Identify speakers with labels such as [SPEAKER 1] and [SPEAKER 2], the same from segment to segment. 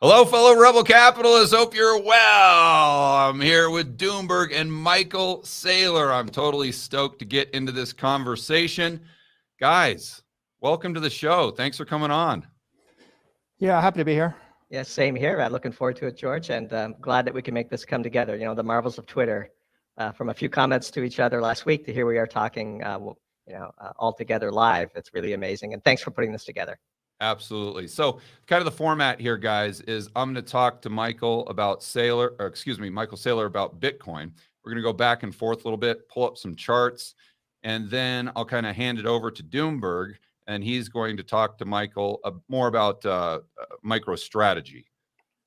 [SPEAKER 1] Hello, fellow rebel capitalists. Hope you're well. I'm here with Doomberg and Michael Saylor. I'm totally stoked to get into this conversation. Guys, welcome to the show. Thanks for coming on.
[SPEAKER 2] Yeah, happy to be here.
[SPEAKER 3] Yeah, same here. Looking forward to it, George, and glad that we can make this come together. You know, the marvels of Twitter, from a few comments to each other last week to here we are talking, all together live. It's really amazing, and thanks for putting this together.
[SPEAKER 1] Absolutely. So kind of the format here, guys, is I'm going to talk to Michael about Michael Saylor about Bitcoin. We're going to go back and forth a little bit, pull up some charts, and then I'll kind of hand it over to Doomberg, and he's going to talk to Michael more about MicroStrategy.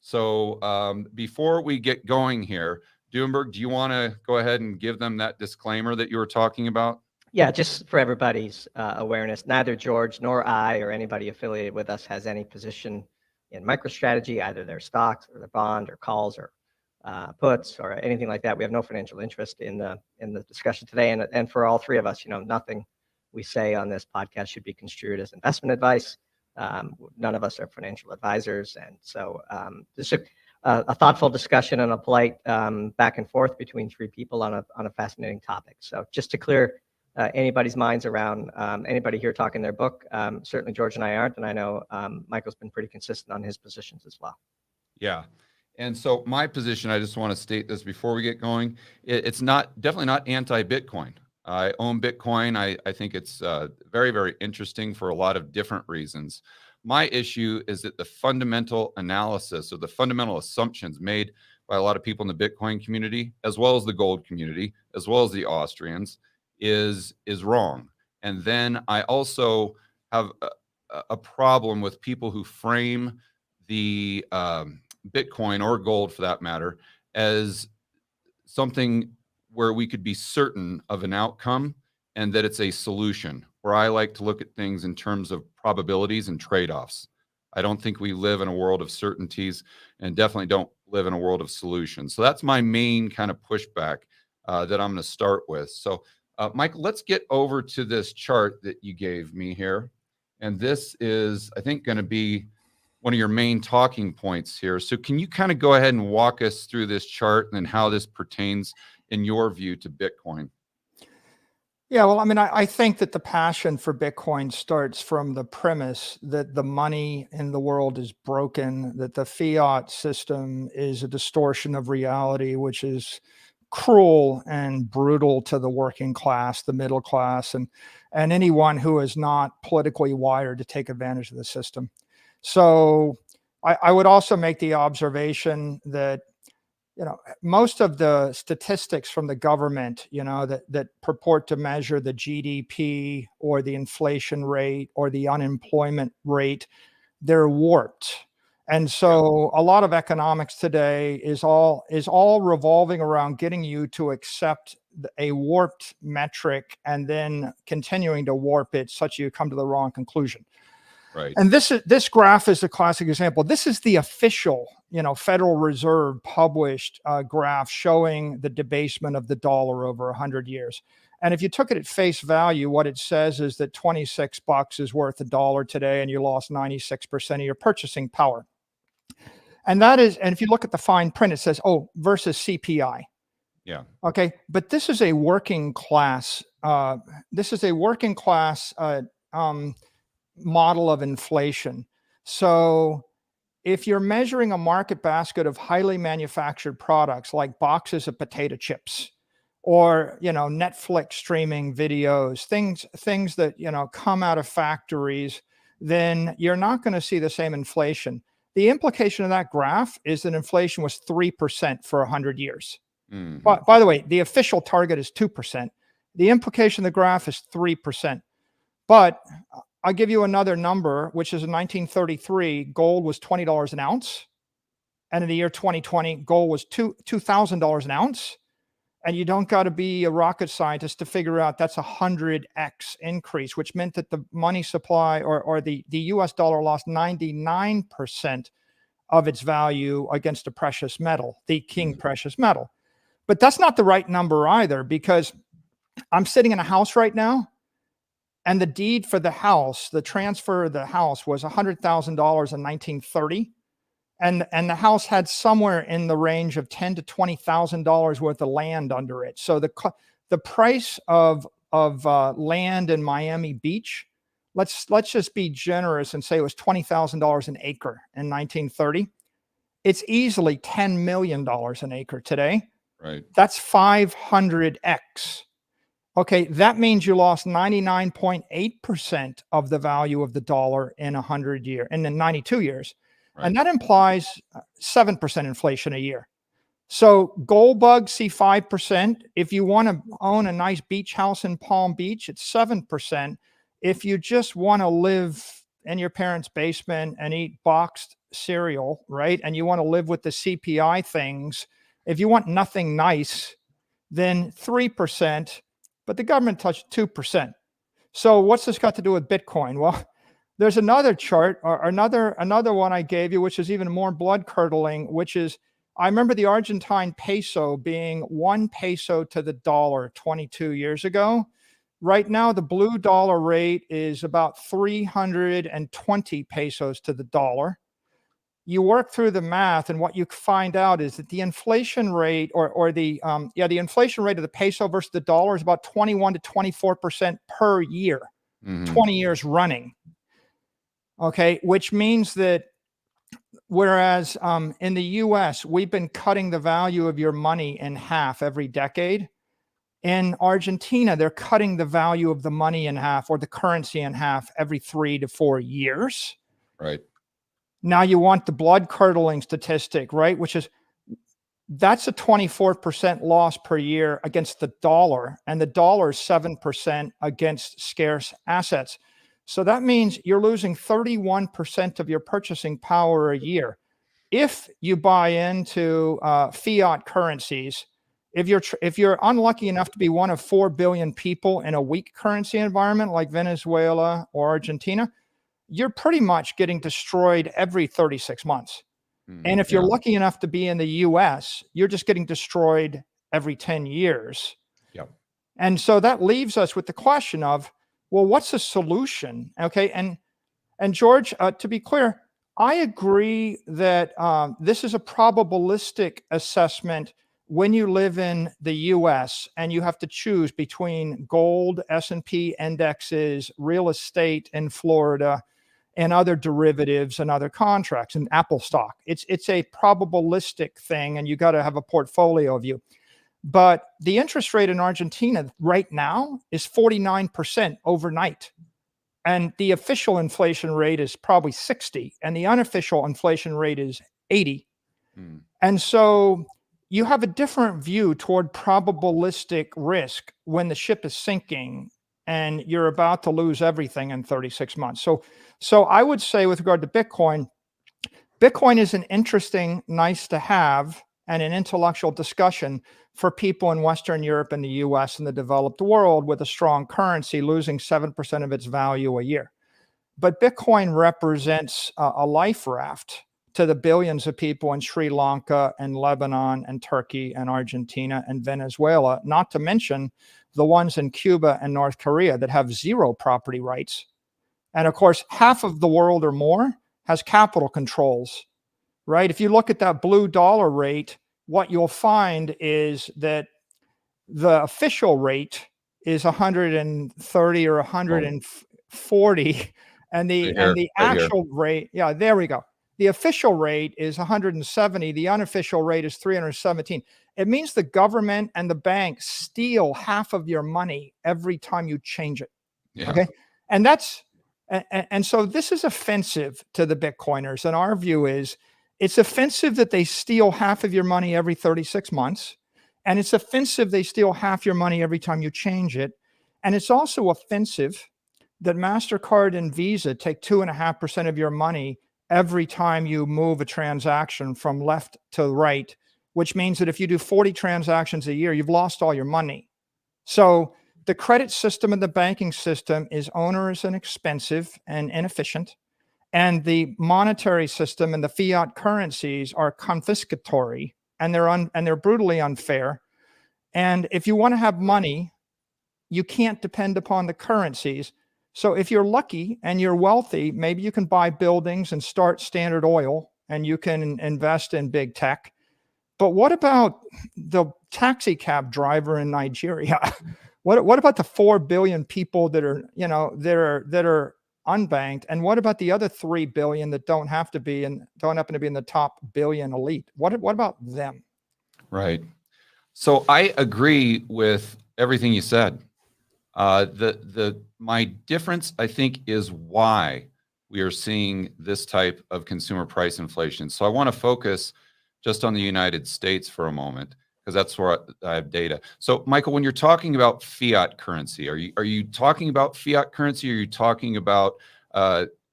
[SPEAKER 1] So before we get going here, Doomberg, do you want to go ahead and give them that disclaimer that you were talking about?
[SPEAKER 3] Yeah, just for everybody's awareness, neither George nor I or anybody affiliated with us has any position in MicroStrategy, either their stocks or their bond or calls or puts or anything like that. We have no financial interest in the discussion today. And for all three of us, nothing we say on this podcast should be construed as investment advice. None of us are financial advisors. And so just a thoughtful discussion and a polite back and forth between three people on a fascinating topic. So just to clear anybody's minds around anybody here talking their book. Certainly George and I aren't, and I know Michael's been pretty consistent on his positions as well.
[SPEAKER 1] Yeah. And so my position, I just want to state this before we get going. It's definitely not anti-Bitcoin. I own Bitcoin. I think it's very, very interesting for a lot of different reasons. My issue is that the fundamental analysis or the fundamental assumptions made by a lot of people in the Bitcoin community, as well as the gold community, as well as the Austrians, is wrong. And then I also have a problem with people who frame the Bitcoin or gold, for that matter, as something where we could be certain of an outcome and that it's a solution, where I like to look at things in terms of probabilities and trade-offs. I don't think we live in a world of certainties and definitely don't live in a world of solutions. So that's my main kind of pushback that I'm going to start with. So Michael, let's get over to this chart that you gave me here. And this is, I think, going to be one of your main talking points here. So can you kind of go ahead and walk us through this chart and how this pertains, in your view, to Bitcoin?
[SPEAKER 2] Yeah, well, I mean, I think that the passion for Bitcoin starts from the premise that the money in the world is broken, that the fiat system is a distortion of reality, which is cruel and brutal to the working class, the middle class, and anyone who is not politically wired to take advantage of the system. So I would also make the observation that, most of the statistics from the government, that purport to measure the GDP or the inflation rate or the unemployment rate, they're warped. And so a lot of economics today is all revolving around getting you to accept a warped metric and then continuing to warp it such you come to the wrong conclusion.
[SPEAKER 1] Right.
[SPEAKER 2] And this graph is a classic example. This is the official, Federal Reserve published graph showing the debasement of the dollar over 100 years. And if you took it at face value, what it says is that $26 is worth $1 today, and you lost 96% of your purchasing power. And if you look at the fine print, it says, versus CPI.
[SPEAKER 1] Yeah.
[SPEAKER 2] Okay. But this is a working class, model of inflation. So if you're measuring a market basket of highly manufactured products like boxes of potato chips or, Netflix streaming videos, things that, come out of factories, then you're not going to see the same inflation. The implication of that graph is that inflation was 3% for 100 years. Mm-hmm. But by the way, the official target is 2%. The implication of the graph is 3%. But I'll give you another number, which is in 1933, gold was $20 an ounce. And in the year 2020, gold was $2,000 an ounce. And you don't got to be a rocket scientist to figure out that's 100x increase, which meant that the money supply or the US dollar lost 99% of its value against a precious metal, the king precious metal. But that's not the right number either, because I'm sitting in a house right now, and the deed for the house, the transfer of the house was $100,000 in 1930. and the house had somewhere in the range of $10,000 to $20,000 worth of land under it. So the price of land in Miami Beach, let's just be generous and say it was $20,000 an acre in 1930. It's easily $10 million an acre today.
[SPEAKER 1] Right.
[SPEAKER 2] That's 500x. Okay, that means you lost 99.8% of the value of the dollar in 100 years, and in 92 years.
[SPEAKER 1] Right.
[SPEAKER 2] And that implies 7% inflation a year. So gold bugs see 5%. If you want to own a nice beach house in Palm Beach, it's 7%. If you just want to live in your parents' basement and eat boxed cereal, right? And you want to live with the CPI things, if you want nothing nice, then 3%, but the government touched 2%. So what's this got to do with Bitcoin? Well, there's another chart or another one I gave you, which is even more blood curdling, which is, I remember the Argentine peso being 1 peso to the dollar 22 years ago. Right now, the blue dollar rate is about 320 pesos to the dollar. You work through the math, and what you find out is that the inflation rate the inflation rate of the peso versus the dollar is about 21 to 24% per year, 20 years running. Okay, which means that whereas in the US, we've been cutting the value of your money in half every decade. In Argentina, they're cutting the value of the money in half, or the currency in half, every 3 to 4 years.
[SPEAKER 1] Right.
[SPEAKER 2] Now you want the blood curdling statistic, right? Which is, that's a 24% loss per year against the dollar, and the dollar is 7% against scarce assets. So that means you're losing 31% of your purchasing power a year. If you buy into fiat currencies, if you're unlucky enough to be one of 4 billion people in a weak currency environment like Venezuela or Argentina, you're pretty much getting destroyed every 36 months. And if you're lucky enough to be in the US, you're just getting destroyed every 10 years.
[SPEAKER 1] Yep.
[SPEAKER 2] And so that leaves us with the question of, well, what's the solution? Okay. And George, to be clear, I agree that this is a probabilistic assessment when you live in the US and you have to choose between gold, S&P indexes, real estate in Florida, and other derivatives and other contracts, and Apple stock. It's a probabilistic thing, and you got to have a portfolio of you. But the interest rate in Argentina right now is 49% overnight. And the official inflation rate is probably 60, and the unofficial inflation rate is 80. And so you have a different view toward probabilistic risk when the ship is sinking and you're about to lose everything in 36 months. So I would say, with regard to Bitcoin is an interesting, nice to have, and an intellectual discussion for people in Western Europe and the US and the developed world with a strong currency losing 7% of its value a year. But Bitcoin represents a life raft to the billions of people in Sri Lanka and Lebanon and Turkey and Argentina and Venezuela, not to mention the ones in Cuba and North Korea that have zero property rights. And of course, half of the world or more has capital controls, right? If you look at that blue dollar rate, what you'll find is that the official rate is 130 or 140, and the actual rate, yeah, there we go. The official rate is 170. The unofficial rate is 317. It means the government and the bank steal half of your money every time you change it.
[SPEAKER 1] Yeah.
[SPEAKER 2] Okay. And so this is offensive to the Bitcoiners. And our view is it's offensive that they steal half of your money every 36 months. And it's offensive they steal half your money every time you change it. And it's also offensive that MasterCard and Visa take 2.5% of your money every time you move a transaction from left to right, which means that if you do 40 transactions a year, you've lost all your money. So the credit system and the banking system is onerous and expensive and inefficient. And the monetary system and the fiat currencies are confiscatory, and they're brutally unfair. And if you want to have money, you can't depend upon the currencies. So if you're lucky and you're wealthy, maybe you can buy buildings and start Standard Oil and you can invest in big tech. But what about the taxi cab driver in Nigeria? What about the 4 billion people that are, that are unbanked? And what about the other 3 billion that don't happen to be in the top billion elite? What about them?
[SPEAKER 1] Right. So I agree with everything you said. My difference, I think, is why we are seeing this type of consumer price inflation. So I want to focus just on the United States for a moment, because that's where I have data. So, Michael, when you're talking about fiat currency, are you talking about fiat currency, or are you talking about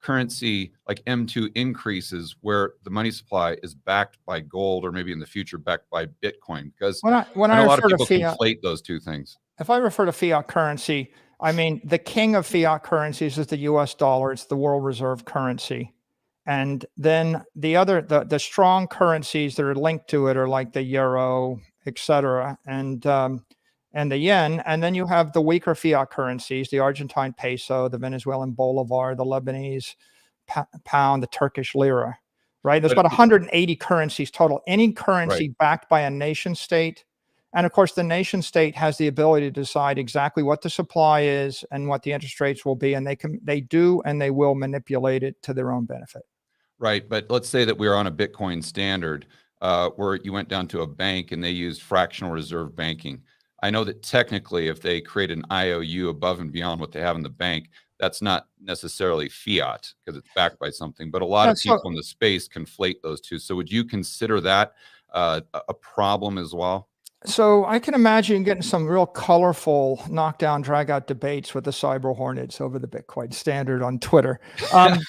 [SPEAKER 1] currency like M2 increases where the money supply is backed by gold, or maybe in the future backed by Bitcoin? Because
[SPEAKER 2] When
[SPEAKER 1] I know
[SPEAKER 2] I
[SPEAKER 1] a lot of
[SPEAKER 2] refer to
[SPEAKER 1] people
[SPEAKER 2] fiat,
[SPEAKER 1] conflate those two things.
[SPEAKER 2] if I refer to fiat currency, I mean the king of fiat currencies is the US dollar. It's the world reserve currency. And then the strong currencies that are linked to it are like the euro, et cetera, and the yen. And then you have the weaker fiat currencies, the Argentine peso, the Venezuelan bolivar, the Lebanese pound, the Turkish lira, right? There's
[SPEAKER 1] But
[SPEAKER 2] about 180 currencies total. Any currency
[SPEAKER 1] right.
[SPEAKER 2] backed by a nation state. And of course, the nation state has the ability to decide exactly what the supply is and what the interest rates will be. And they do and they will manipulate it to their own benefit.
[SPEAKER 1] Right, but let's say that we're on a Bitcoin standard where you went down to a bank and they used fractional reserve banking. I know that technically, if they create an IOU above and beyond what they have in the bank, that's not necessarily fiat because it's backed by something. But a lot
[SPEAKER 2] Yeah,
[SPEAKER 1] of people in the space conflate those two. So would you consider that a problem as well?
[SPEAKER 2] so I can imagine getting some real colorful knockdown, drag out debates with the cyber hornets over the Bitcoin standard on Twitter. And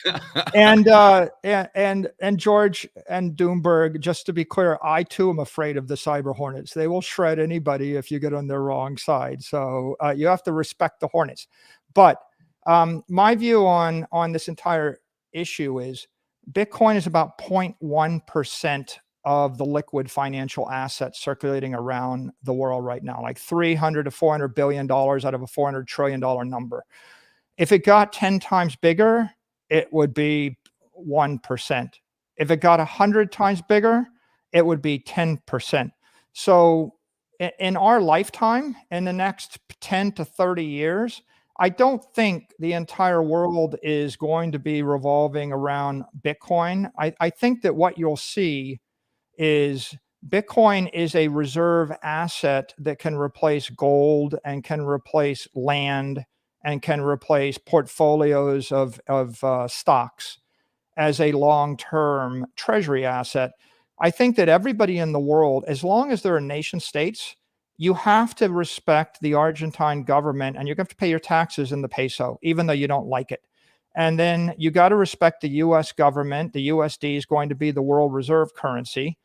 [SPEAKER 2] George and Doomberg, just to be clear, I too am afraid of the cyber hornets. They will shred anybody if you get on their wrong side. So you have to respect the hornets. But my view on this entire issue is Bitcoin is about 0.1% of the liquid financial assets circulating around the world right now, like $300 to $400 billion out of a $400 trillion number. If it got 10 times bigger, it would be 1%. If it got 100 times bigger, it would be 10%. So in our lifetime, in the next 10 to 30 years, I don't think the entire world is going to be revolving around Bitcoin. I think that what you'll see is Bitcoin is a reserve asset that can replace gold and can replace land and can replace portfolios of stocks as a long-term treasury asset. I think that everybody in the world, as long as there are nation states, you have to respect the Argentine government and you have to pay your taxes in the peso, even though you don't like it. And then you got to respect the US government. The USD is going to be the world reserve currency.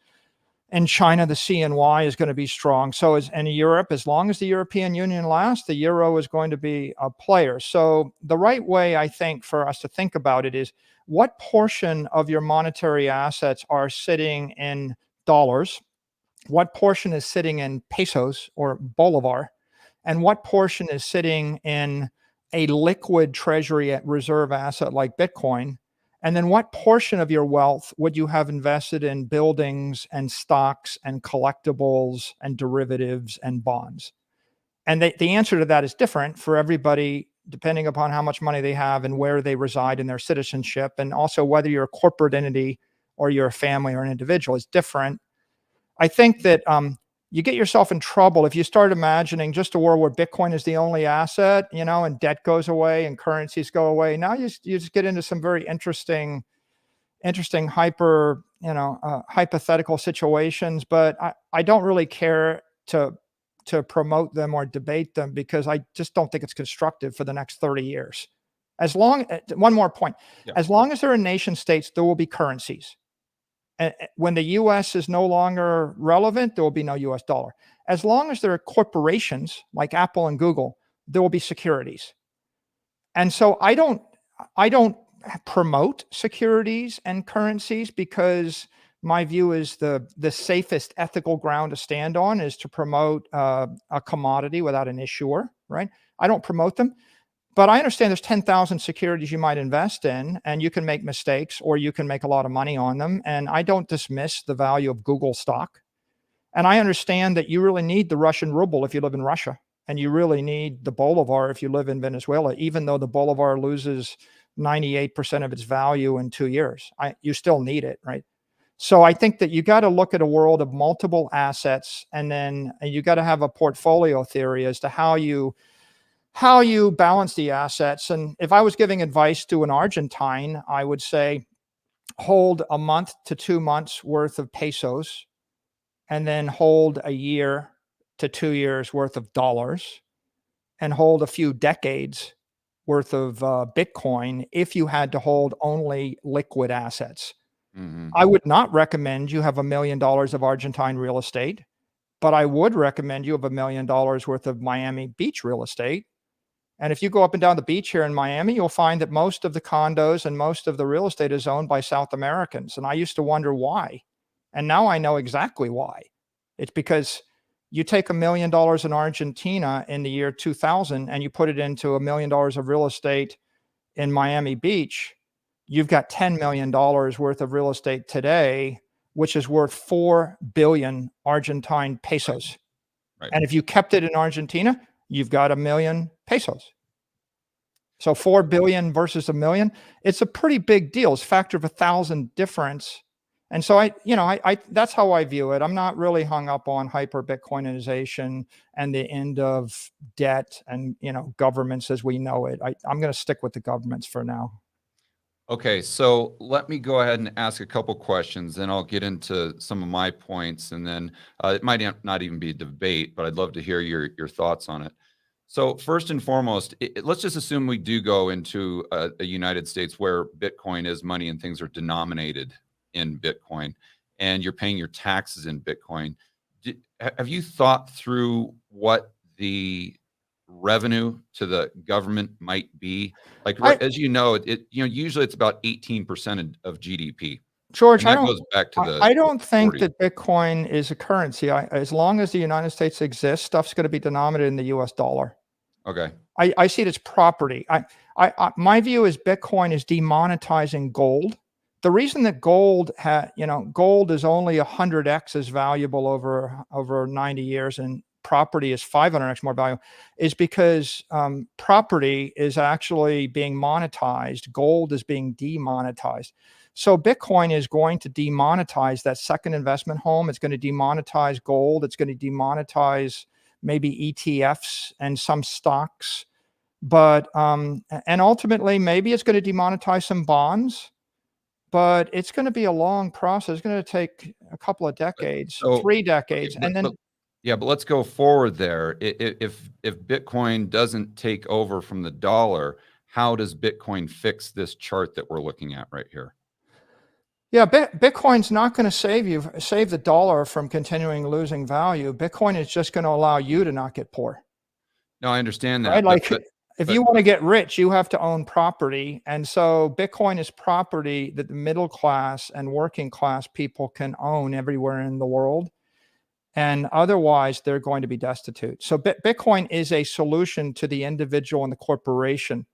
[SPEAKER 2] In China, the CNY is going to be strong. So in Europe, as long as the European Union lasts, the euro is going to be a player. So the right way, I think, for us to think about it is what portion of your monetary assets are sitting in dollars, what portion is sitting in pesos or bolivar, and what portion is sitting in a liquid treasury reserve asset like Bitcoin. And then what portion of your wealth would you have invested in buildings and stocks and collectibles and derivatives and bonds? And the answer to that is different for everybody, depending upon how much money they have and where they reside in their citizenship. And also whether you're a corporate entity or you're a family or an individual is different. I think that you get yourself in trouble if you start imagining just a world where Bitcoin is the only asset, and debt goes away and currencies go away. Now you just get into some very interesting hypothetical situations, but I don't really care to promote them or debate them because I just don't think it's constructive for the next 30 years. One more point,
[SPEAKER 1] Yeah.
[SPEAKER 2] as long as there are nation states, there will be currencies. And when the US is no longer relevant, there will be no US dollar. As long as there are corporations like Apple and Google, there will be securities. And so I don't promote securities and currencies because my view is the safest ethical ground to stand on is to promote a commodity without an issuer, right? I don't promote them. But I understand there's 10,000 securities you might invest in, and you can make mistakes or you can make a lot of money on them. And I don't dismiss the value of Google stock. And I understand that you really need the Russian ruble if you live in Russia, and you really need the bolivar if you live in Venezuela, even though the bolivar loses 98% of its value in 2 years. You still need it, right? So I think that you got to look at a world of multiple assets, and then you got to have a portfolio theory as to how you balance the assets. And if I was giving advice to an Argentine, I would say hold a month to 2 months worth of pesos, and then hold a year to 2 years worth of dollars, and hold a few decades worth of Bitcoin if you had to hold only liquid assets.
[SPEAKER 1] Hmm.
[SPEAKER 2] I would not recommend you have $1 million of Argentine real estate, but I would recommend you have $1 million worth of Miami Beach real estate. And if you go up and down the beach here in Miami, you'll find that most of the condos and most of the real estate is owned by South Americans. And I used to wonder why. And now I know exactly why. It's because you take $1 million in Argentina in the year 2000 and you put it into $1 million of real estate in Miami Beach, you've got $10 million worth of real estate today, which is worth 4 billion Argentine pesos.
[SPEAKER 1] Right.
[SPEAKER 2] And if you kept it in Argentina, you've got 1 million pesos. So 4 billion versus 1 million, it's a pretty big deal. It's a factor of 1,000 difference. And so I that's how I view it. I'm not really hung up on hyper Bitcoinization and the end of debt and, governments as we know it. I'm going to stick with the governments for now.
[SPEAKER 1] Okay, so let me go ahead and ask a couple questions, then I'll get into some of my points, and then it might not even be a debate, but I'd love to hear your thoughts on it. So first and foremost, let's just assume we do go into a United States where Bitcoin is money and things are denominated in Bitcoin, and you're paying your taxes in Bitcoin. Have you thought through what the revenue to the government might be? Like, as you know, usually it's about 18% of GDP.
[SPEAKER 2] George,
[SPEAKER 1] And that goes back to the
[SPEAKER 2] I don't think
[SPEAKER 1] 40s.
[SPEAKER 2] that Bitcoin is a currency. As long as the United States exists, stuff's going to be denominated in the US dollar.
[SPEAKER 1] Okay.
[SPEAKER 2] I see it as property. My view is Bitcoin is demonetizing gold. The reason that gold is only 100x as valuable over 90 years, and property is 500x more valuable, is because property is actually being monetized. Gold is being demonetized. So Bitcoin is going to demonetize that second investment home. It's going to demonetize gold. It's going to demonetize maybe ETFs and some stocks, but and ultimately maybe it's going to demonetize some bonds, but it's going to be a long process. It's going to take a couple of decades,
[SPEAKER 1] So,
[SPEAKER 2] 3 decades,
[SPEAKER 1] okay,
[SPEAKER 2] and then
[SPEAKER 1] but let's go forward there. If Bitcoin doesn't take over from the dollar, how does Bitcoin fix this chart that we're looking at right here?
[SPEAKER 2] yeah, Bitcoin's not going to save the dollar from continuing losing value. Bitcoin is just going to allow you to not get poor.
[SPEAKER 1] No, I understand that.
[SPEAKER 2] Right? Like
[SPEAKER 1] but
[SPEAKER 2] if you want to get rich, you have to own property. And so Bitcoin is property that the middle class and working class people can own everywhere in the world. And otherwise, they're going to be destitute. So Bitcoin is a solution to the individual and the corporation.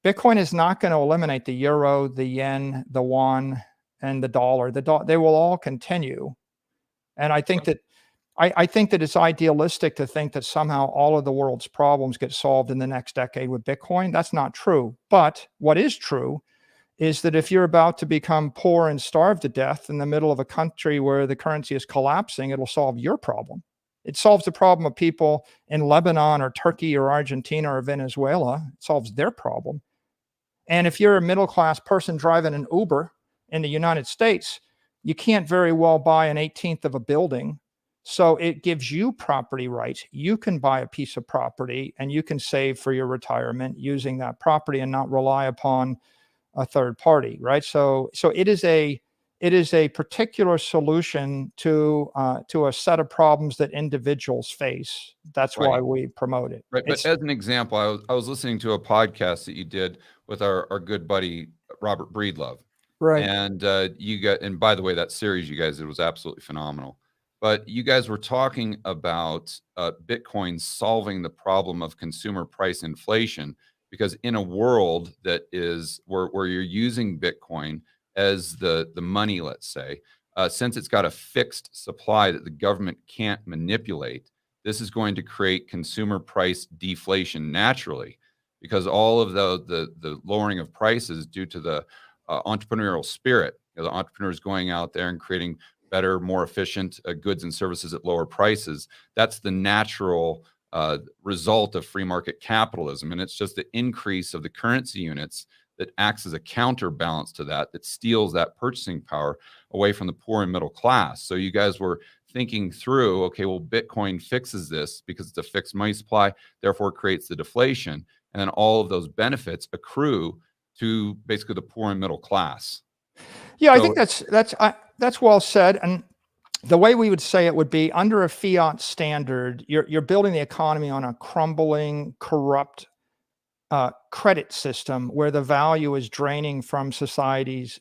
[SPEAKER 2] Bitcoin is not going to eliminate the euro, the yen, the won, and the dollar. They will all continue. And I think that it's idealistic to think that somehow all of the world's problems get solved in the next decade with Bitcoin. That's not true. But what is true is that if you're about to become poor and starve to death in the middle of a country where the currency is collapsing, it'll solve your problem. It solves the problem of people in Lebanon or Turkey or Argentina or Venezuela. It solves their problem. And if you're a middle-class person driving an Uber in the United States, you can't very well buy an 18th of a building. So it gives you property rights. You can buy a piece of property and you can save for your retirement using that property and not rely upon a third party, right? So it is a particular solution to a set of problems that individuals face. That's
[SPEAKER 1] Right.
[SPEAKER 2] why we promote it.
[SPEAKER 1] Right, but as an example, I was listening to a podcast that you did with our good buddy Robert Breedlove,
[SPEAKER 2] Right.
[SPEAKER 1] and and by the way, that series you guys did was absolutely phenomenal. But you guys were talking about Bitcoin solving the problem of consumer price inflation because in a world that is where you're using Bitcoin as the money, let's say, since it's got a fixed supply that the government can't manipulate, this is going to create consumer price deflation naturally, because all of the lowering of prices due to the entrepreneurial spirit, the entrepreneurs going out there and creating better, more efficient goods and services at lower prices. That's the natural result of free market capitalism. And it's just the increase of the currency units that acts as a counterbalance to that, that steals that purchasing power away from the poor and middle class. So you guys were thinking through, okay, well, Bitcoin fixes this because it's a fixed money supply, therefore it creates the deflation. And then all of those benefits accrue to basically the poor and middle class.
[SPEAKER 2] Yeah, I
[SPEAKER 1] So-
[SPEAKER 2] think that's well said. And the way we would say it would be, under a fiat standard, you're building the economy on a crumbling, corrupt credit system where the value is draining from society's,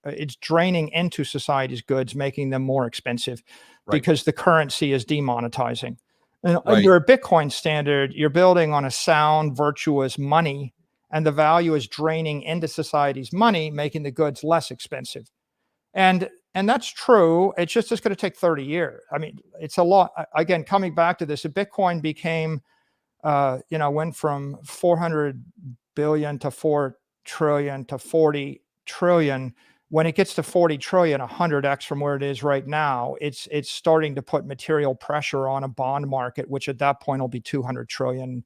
[SPEAKER 2] it's draining into society's goods, making them more expensive because the currency is demonetizing. And under a Bitcoin standard, you're building on a sound, virtuous money, and the value is draining into society's money, making the goods less expensive. And that's true. It's just going to take 30 years. I mean, it's a lot. Again, coming back to this, if Bitcoin became, went from 400 billion to 4 trillion to 40 trillion. When it gets to 40 trillion, 100x from where it is right now, it's starting to put material pressure on a bond market, which at that point will be $200 trillion,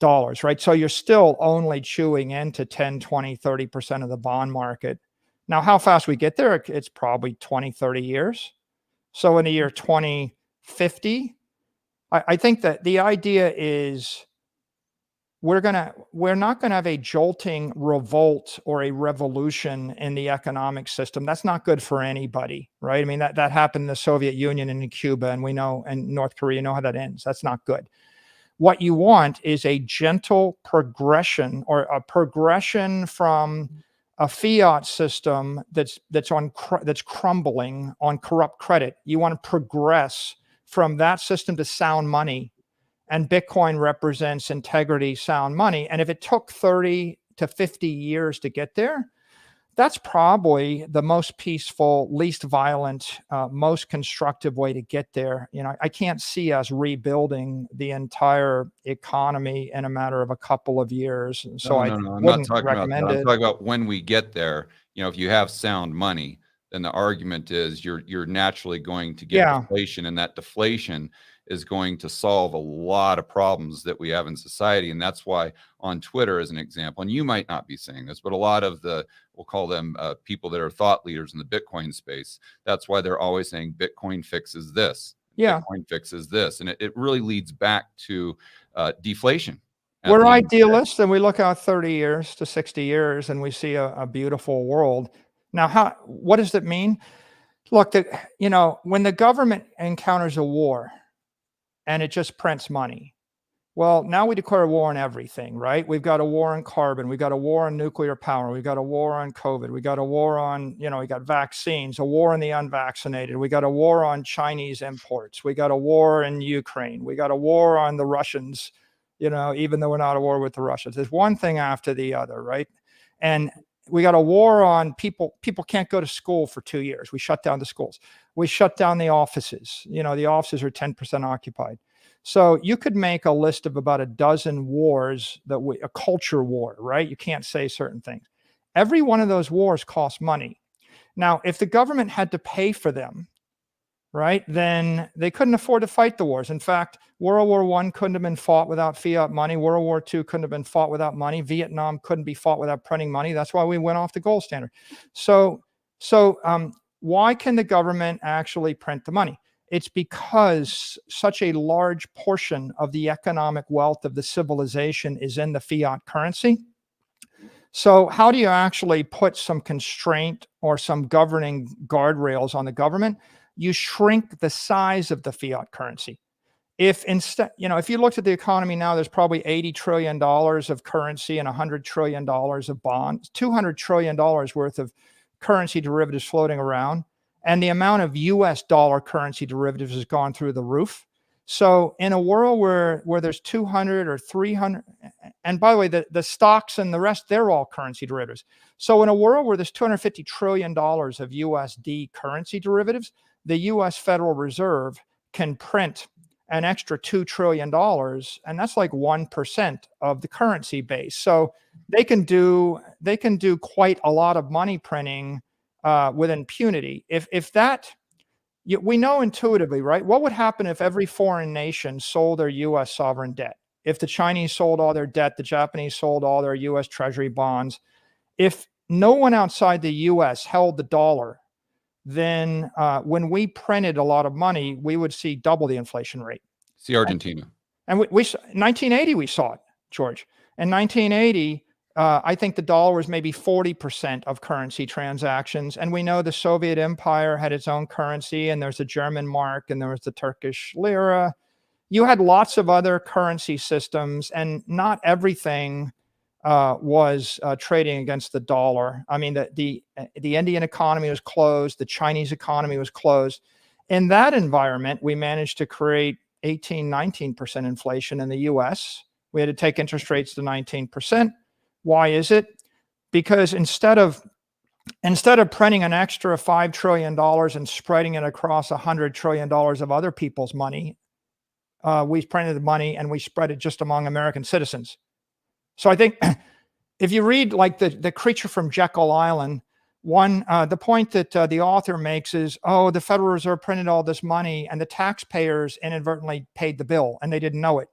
[SPEAKER 2] right? So you're still only chewing into 10, 20, 30% of the bond market. Now, how fast we get there, it's probably 20, 30 years. So in the year 2050, I think that the idea is we're not gonna have a jolting revolt or a revolution in the economic system. That's not good for anybody, right? I mean, that happened in the Soviet Union and in Cuba, and we know, and North Korea, know how that ends. That's not good. What you want is a gentle progression, or a progression from a fiat system that's crumbling on corrupt credit. You want to progress from that system to sound money, and Bitcoin represents integrity, sound money. And if it took 30 to 50 years to get there, that's probably the most peaceful, least violent, most constructive way to get there. I can't see us rebuilding the entire economy in a matter of a couple of years. And so
[SPEAKER 1] no, I'm not talking about that. I'm talking about when we get there. If you have sound money, then the argument is you're naturally going to get deflation, and that deflation is going to solve a lot of problems that we have in society. And that's why on Twitter, as an example, and you might not be saying this, but a lot of we'll call them people that are thought leaders in the Bitcoin space, that's why they're always saying Bitcoin fixes this. Bitcoin fixes this. And it really leads back to deflation.
[SPEAKER 2] We're idealists, and we look out 30 years to 60 years and we see a beautiful world. Now, what does that mean? Look, when the government encounters a war and it just prints money, well, now we declare a war on everything, right? We've got a war on carbon. We've got a war on nuclear power. We've got a war on COVID. We got a war on, we got vaccines, a war on the unvaccinated. We got a war on Chinese imports. We got a war in Ukraine. We got a war on the Russians, even though we're not at war with the Russians. There's one thing after the other, right? And we got a war on people. People can't go to school for 2 years. We shut down the schools. We shut down the offices. The offices are 10% occupied. So you could make a list of about a dozen wars a culture war, right? You can't say certain things. Every one of those wars costs money. Now, if the government had to pay for them, right, then they couldn't afford to fight the wars. In fact, World War I couldn't have been fought without fiat money. World War II couldn't have been fought without money. Vietnam couldn't be fought without printing money. That's why we went off the gold standard. So why can the government actually print the money? It's because such a large portion of the economic wealth of the civilization is in the fiat currency. So how do you actually put some constraint or some governing guardrails on the government? You shrink the size of the fiat currency. If instead, if you looked at the economy now, there's probably $80 trillion of currency and $100 trillion of bonds, $200 trillion worth of currency derivatives floating around. And the amount of US dollar currency derivatives has gone through the roof. So in a world where there's 200 or 300, and by the way, the stocks and the rest, they're all currency derivatives. So in a world where there's $250 trillion of USD currency derivatives, the US Federal Reserve can print an extra $2 trillion, and that's like 1% of the currency base. So they can do quite a lot of money printing with impunity. If that, we know intuitively, right? What would happen if every foreign nation sold their US sovereign debt? If the Chinese sold all their debt, the Japanese sold all their US Treasury bonds. If no one outside the US held the dollar, then when we printed a lot of money, we would see double the inflation rate.
[SPEAKER 1] See Argentina.
[SPEAKER 2] And we 1980, we saw it, George. In 1980, I think the dollar was maybe 40% of currency transactions. And we know the Soviet Empire had its own currency, and there's the German mark, and there was the Turkish lira. You had lots of other currency systems, and not everything was trading against the dollar. I mean, the Indian economy was closed. The Chinese economy was closed. In that environment, we managed to create 18, 19% inflation in the US. We had to take interest rates to 19%. Why is it? Because instead of printing an extra $5 trillion and spreading it across $100 trillion of other people's money, we printed the money and we spread it just among American citizens. So I think if you read like the Creature from Jekyll Island, the point that the author makes is, oh, the Federal Reserve printed all this money and the taxpayers inadvertently paid the bill and they didn't know it.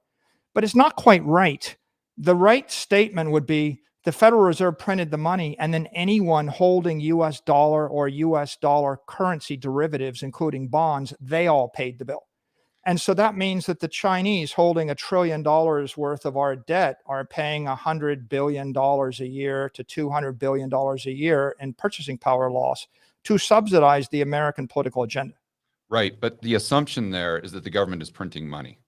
[SPEAKER 2] But it's not quite right. The right statement would be the Federal Reserve printed the money, and then anyone holding US dollar or US dollar currency derivatives, including bonds, they all paid the bill. And so that means that the Chinese holding $1 trillion worth of our debt are paying $100 billion a year to $200 billion a year in purchasing power loss to subsidize the American political agenda.
[SPEAKER 1] Right. But the assumption there is that the government is printing money.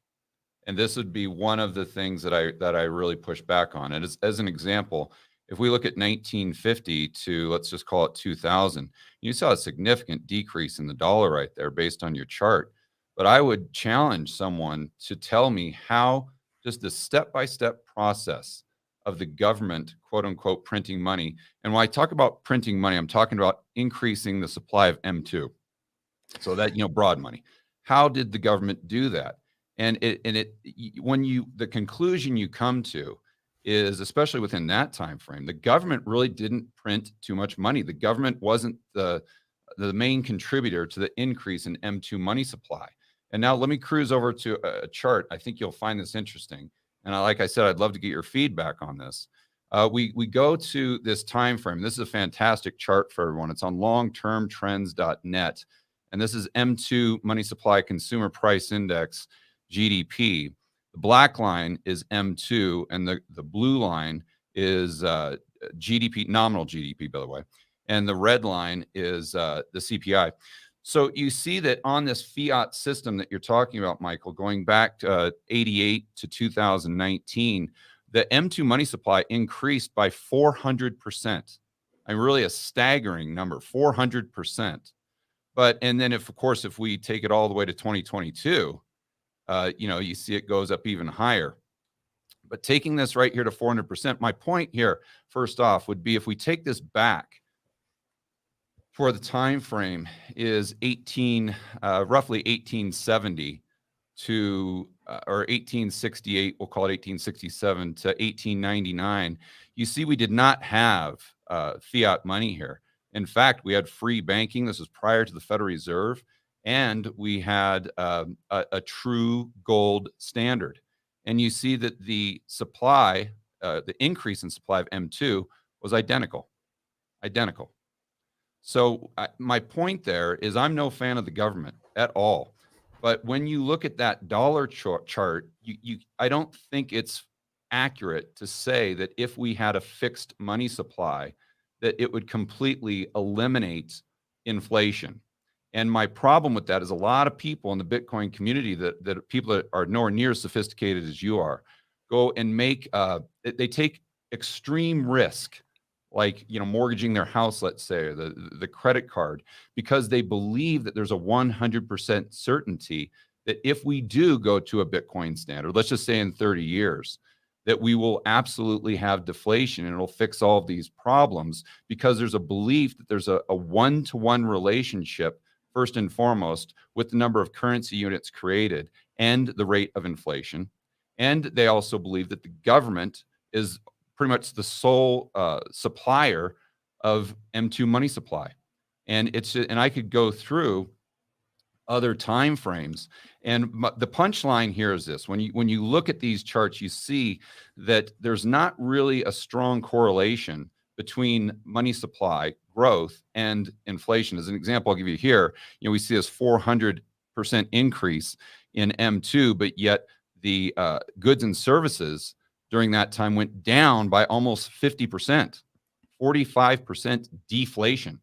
[SPEAKER 1] And this would be one of the things that I really push back on. And as an example, if we look at 1950 to, let's just call it 2000, you saw a significant decrease in the dollar right there based on your chart. But I would challenge someone to tell me how just the step-by-step process of the government, quote unquote, printing money. And when I talk about printing money, I'm talking about increasing the supply of M2. So that, broad money. How did the government do that? And the conclusion you come to is, especially within that time frame, the government really didn't print too much money. The government wasn't the main contributor to the increase in M2 money supply. And now let me cruise over to a chart. I think you'll find this interesting. And like I said, I'd love to get your feedback on this. We go to this time frame. This is a fantastic chart for everyone. It's on longtermtrends.net. And this is M2 money supply consumer price index, GDP. The black line is M2, and the blue line is GDP, nominal GDP, by the way. And the red line is the CPI. So you see that on this fiat system that you're talking about, Michael, going back to 88 to 2019, the M2 money supply increased by 400%. I mean, really a staggering number, 400%. And then if we take it all the way to 2022, you see it goes up even higher. But taking this right here to 400%, my point here, first off, would be if we take this back for the time frame is roughly 1870 to or 1868, we'll call it 1867 to 1899. You see, we did not have fiat money here. In fact, we had free banking. This was prior to the Federal Reserve. And we had a true gold standard. And you see that the supply, the increase in supply of M2 was identical. So my point there is I'm no fan of the government at all. But when you look at that dollar chart, I don't think it's accurate to say that if we had a fixed money supply, that it would completely eliminate inflation. And my problem with that is a lot of people in the Bitcoin community that people that are nowhere near as sophisticated as you are go and they take extreme risk, like mortgaging their house, let's say, or the credit card, because they believe that there's a 100% certainty that if we do go to a Bitcoin standard, let's just say in 30 years, that we will absolutely have deflation and it'll fix all of these problems, because there's a belief that there's a one-to-one relationship, first and foremost, with the number of currency units created and the rate of inflation. And they also believe that the government is pretty much the sole supplier of M2 money supply. And I could go through other time frames. And the punchline here is this: when you look at these charts, you see that there's not really a strong correlation between money supply growth and inflation. As an example, I'll give you here, we see this 400% increase in M2, but yet the goods and services during that time went down by almost 50%, 45% deflation.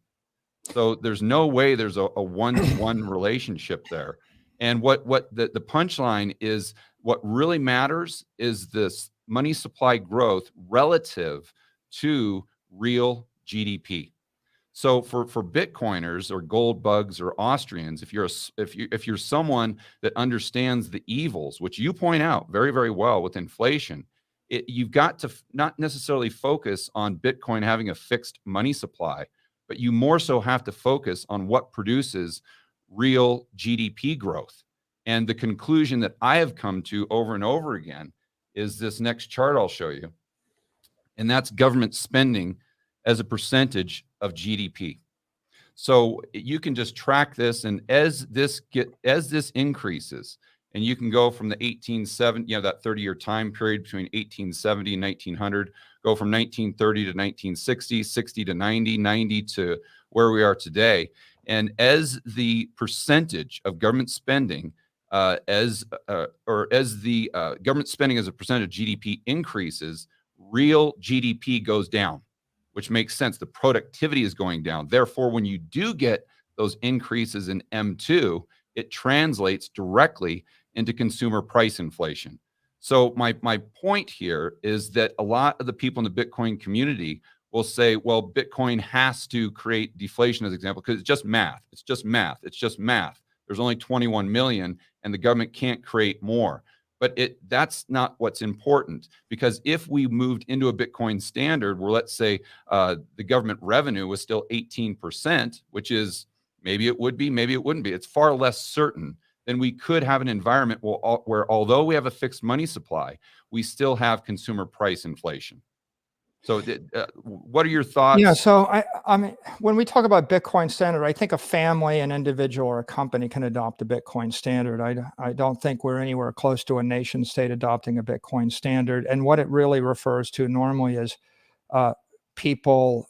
[SPEAKER 1] So there's no way there's a one-to-one relationship there. And what the punchline is, what really matters is this money supply growth relative to real GDP. So for Bitcoiners or gold bugs or Austrians, if you're someone that understands the evils, which you point out very, very well with inflation, you've got to not necessarily focus on Bitcoin having a fixed money supply, but you more so have to focus on what produces real GDP growth. And the conclusion that I have come to over and over again is this next chart I'll show you. And that's government spending as a percentage of GDP. So you can just track this, and as this increases, and you can go from the 1870, that 30-year time period between 1870 and 1900, go from 1930 to 1960, 60 to 90, 90 to where we are today. And as the percentage of government spending, as the government spending as a percentage of GDP increases, real GDP goes down, which makes sense. The productivity is going down. Therefore, when you do get those increases in M2, it translates directly into consumer price inflation. So my point here is that a lot of the people in the Bitcoin community will say, well, Bitcoin has to create deflation, as an example, because it's just math. It's just math. It's just math. There's only 21 million and the government can't create more. But that's not what's important, because if we moved into a Bitcoin standard where, let's say, the government revenue was still 18%, which is maybe it would be, maybe it wouldn't be, it's far less certain, then we could have an environment where although we have a fixed money supply, we still have consumer price inflation. So what are your thoughts?
[SPEAKER 2] Yeah, so I mean, when we talk about Bitcoin standard, I think a family, an individual, or a company can adopt a Bitcoin standard. I don't think we're anywhere close to a nation state adopting a Bitcoin standard. And what it really refers to normally is people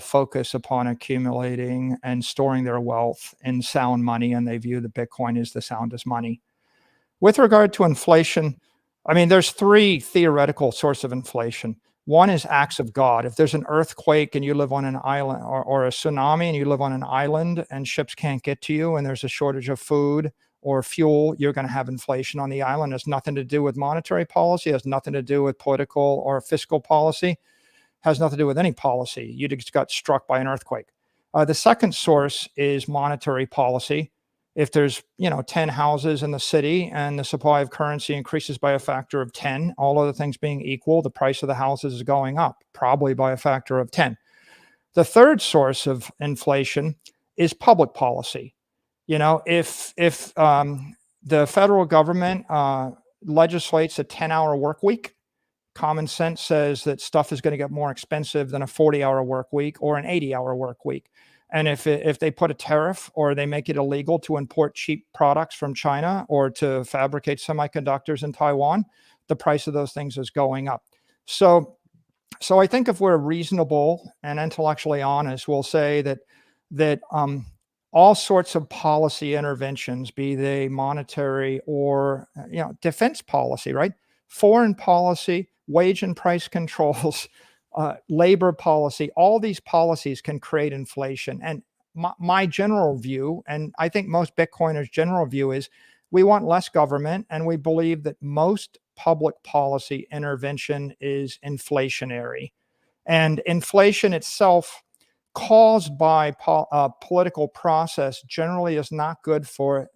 [SPEAKER 2] focus upon accumulating and storing their wealth in sound money, and they view the Bitcoin as the soundest money. With regard to inflation, I mean, there's three theoretical sources of inflation. One is acts of God. If there's an earthquake and you live on an island, or a tsunami and you live on an island and ships can't get to you, and there's a shortage of food or fuel, you're going to have inflation on the island. It has nothing to do with monetary policy. It has nothing to do with political or fiscal policy. It has nothing to do with any policy. You just got struck by an earthquake. The second source is monetary policy. If there's 10 houses in the city and the supply of currency increases by a factor of 10, all other things being equal, the price of the houses is going up, probably by a factor of 10. The third source of inflation is public policy. If the federal government legislates a 10-hour work week, common sense says that stuff is going to get more expensive than a 40-hour work week or an 80-hour work week. And if they put a tariff or they make it illegal to import cheap products from China or to fabricate semiconductors in Taiwan, the price of those things is going up. So I think if we're reasonable and intellectually honest, we'll say that all sorts of policy interventions, be they monetary or defense policy, right? Foreign policy, wage and price controls, labor policy, all these policies can create inflation. And my general view, and I think most Bitcoiners' general view, is we want less government, and we believe that most public policy intervention is inflationary. And inflation itself caused by political process generally is not good for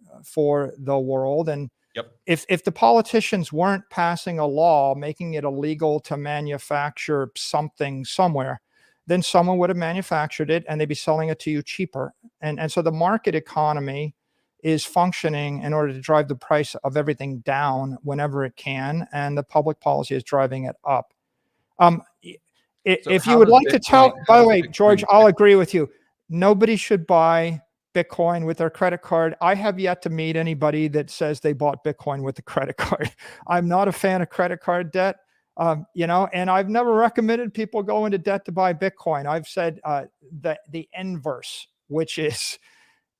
[SPEAKER 2] the world. And
[SPEAKER 1] Yep.
[SPEAKER 2] if the politicians weren't passing a law making it illegal to manufacture something somewhere, then someone would have manufactured it and they'd be selling it to you cheaper. And so the market economy is functioning in order to drive the price of everything down whenever it can, and the public policy is driving it up. If you would like to tell, by the way, George, I'll agree with you. Nobody should buy Bitcoin with their credit card. I have yet to meet anybody that says they bought Bitcoin with a credit card. I'm not a fan of credit card debt, and I've never recommended people go into debt to buy Bitcoin. I've said the inverse, which is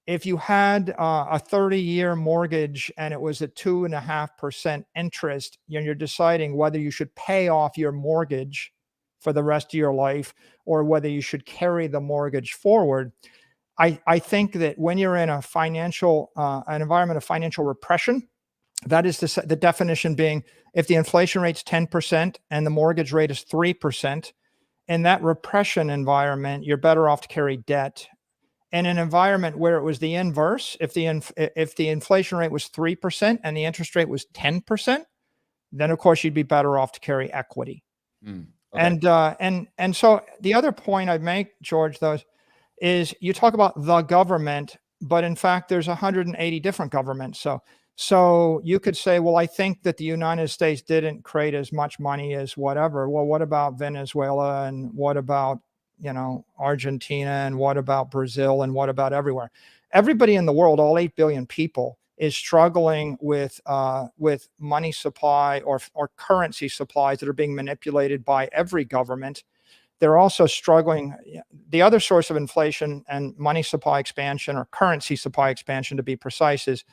[SPEAKER 2] if you had a 30-year mortgage and it was at 2.5% interest, you're deciding whether you should pay off your mortgage for the rest of your life or whether you should carry the mortgage forward. I think that when you're in a financial, an environment of financial repression, that is the definition being if the inflation rate's 10% and the mortgage rate is 3%, in that repression environment, you're better off to carry debt. In an environment where it was the inverse, if the inflation rate was 3% and the interest rate was 10%, then of course you'd be better off to carry equity. Okay. And so the other point I'd make, George, though, is you talk about the government, but in fact there's 180 different governments. So you could say, well, I think that the United States didn't create as much money as whatever. Well, what about Venezuela, and what about Argentina, and what about Brazil, and what about everywhere? Everybody in the world, all 8 billion people, is struggling with money supply or currency supplies that are being manipulated by every government. They're also struggling. The other source of inflation and money supply expansion, or currency supply expansion to be precise, is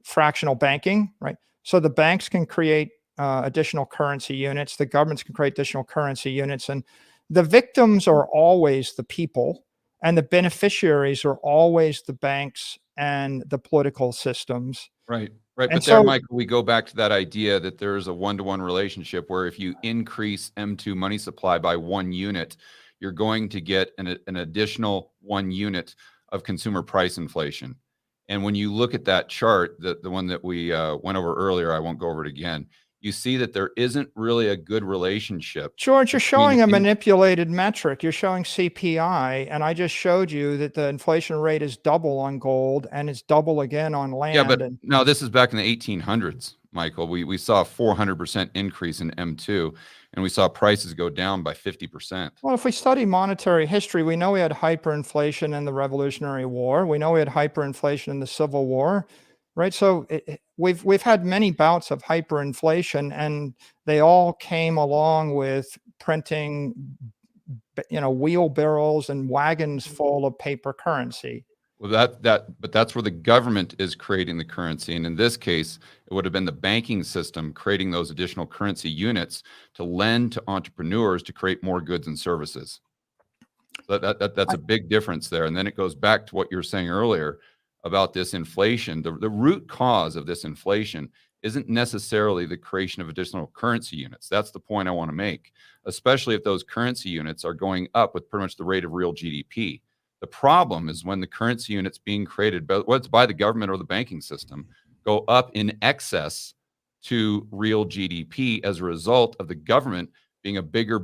[SPEAKER 2] fractional banking, right? So the banks can create additional currency units. The governments can create additional currency units, and the victims are always the people, and the beneficiaries are always the banks and the political systems.
[SPEAKER 1] Right. But there, Michael, we go back to that idea that there is a one-to-one relationship where if you increase M2 money supply by 1 unit, you're going to get an additional 1 unit of consumer price inflation. And when you look at that chart, the one that we went over earlier, I won't go over it again, you see that there isn't really a good relationship.
[SPEAKER 2] George, you're showing a manipulated metric. You're showing CPI, and I just showed you that the inflation rate is double on gold and it's double again on land.
[SPEAKER 1] Yeah, but no, this is back in the 1800s, Michael. We saw a 400% increase in M2, and we saw prices go down by 50%.
[SPEAKER 2] Well, if we study monetary history, we know we had hyperinflation in the Revolutionary War. We know we had hyperinflation in the Civil War. Right, so we've had many bouts of hyperinflation, and they all came along with printing, wheelbarrows and wagons full of paper currency.
[SPEAKER 1] Well, but that's where the government is creating the currency, and in this case, it would have been the banking system creating those additional currency units to lend to entrepreneurs to create more goods and services. So that's a big difference there, and then it goes back to what you were saying earlier about this inflation. The root cause of this inflation isn't necessarily the creation of additional currency units. That's the point I want to make, especially if those currency units are going up with pretty much the rate of real GDP. The problem is when the currency units being created, whether it's by the government or the banking system, go up in excess to real GDP as a result of the government being a bigger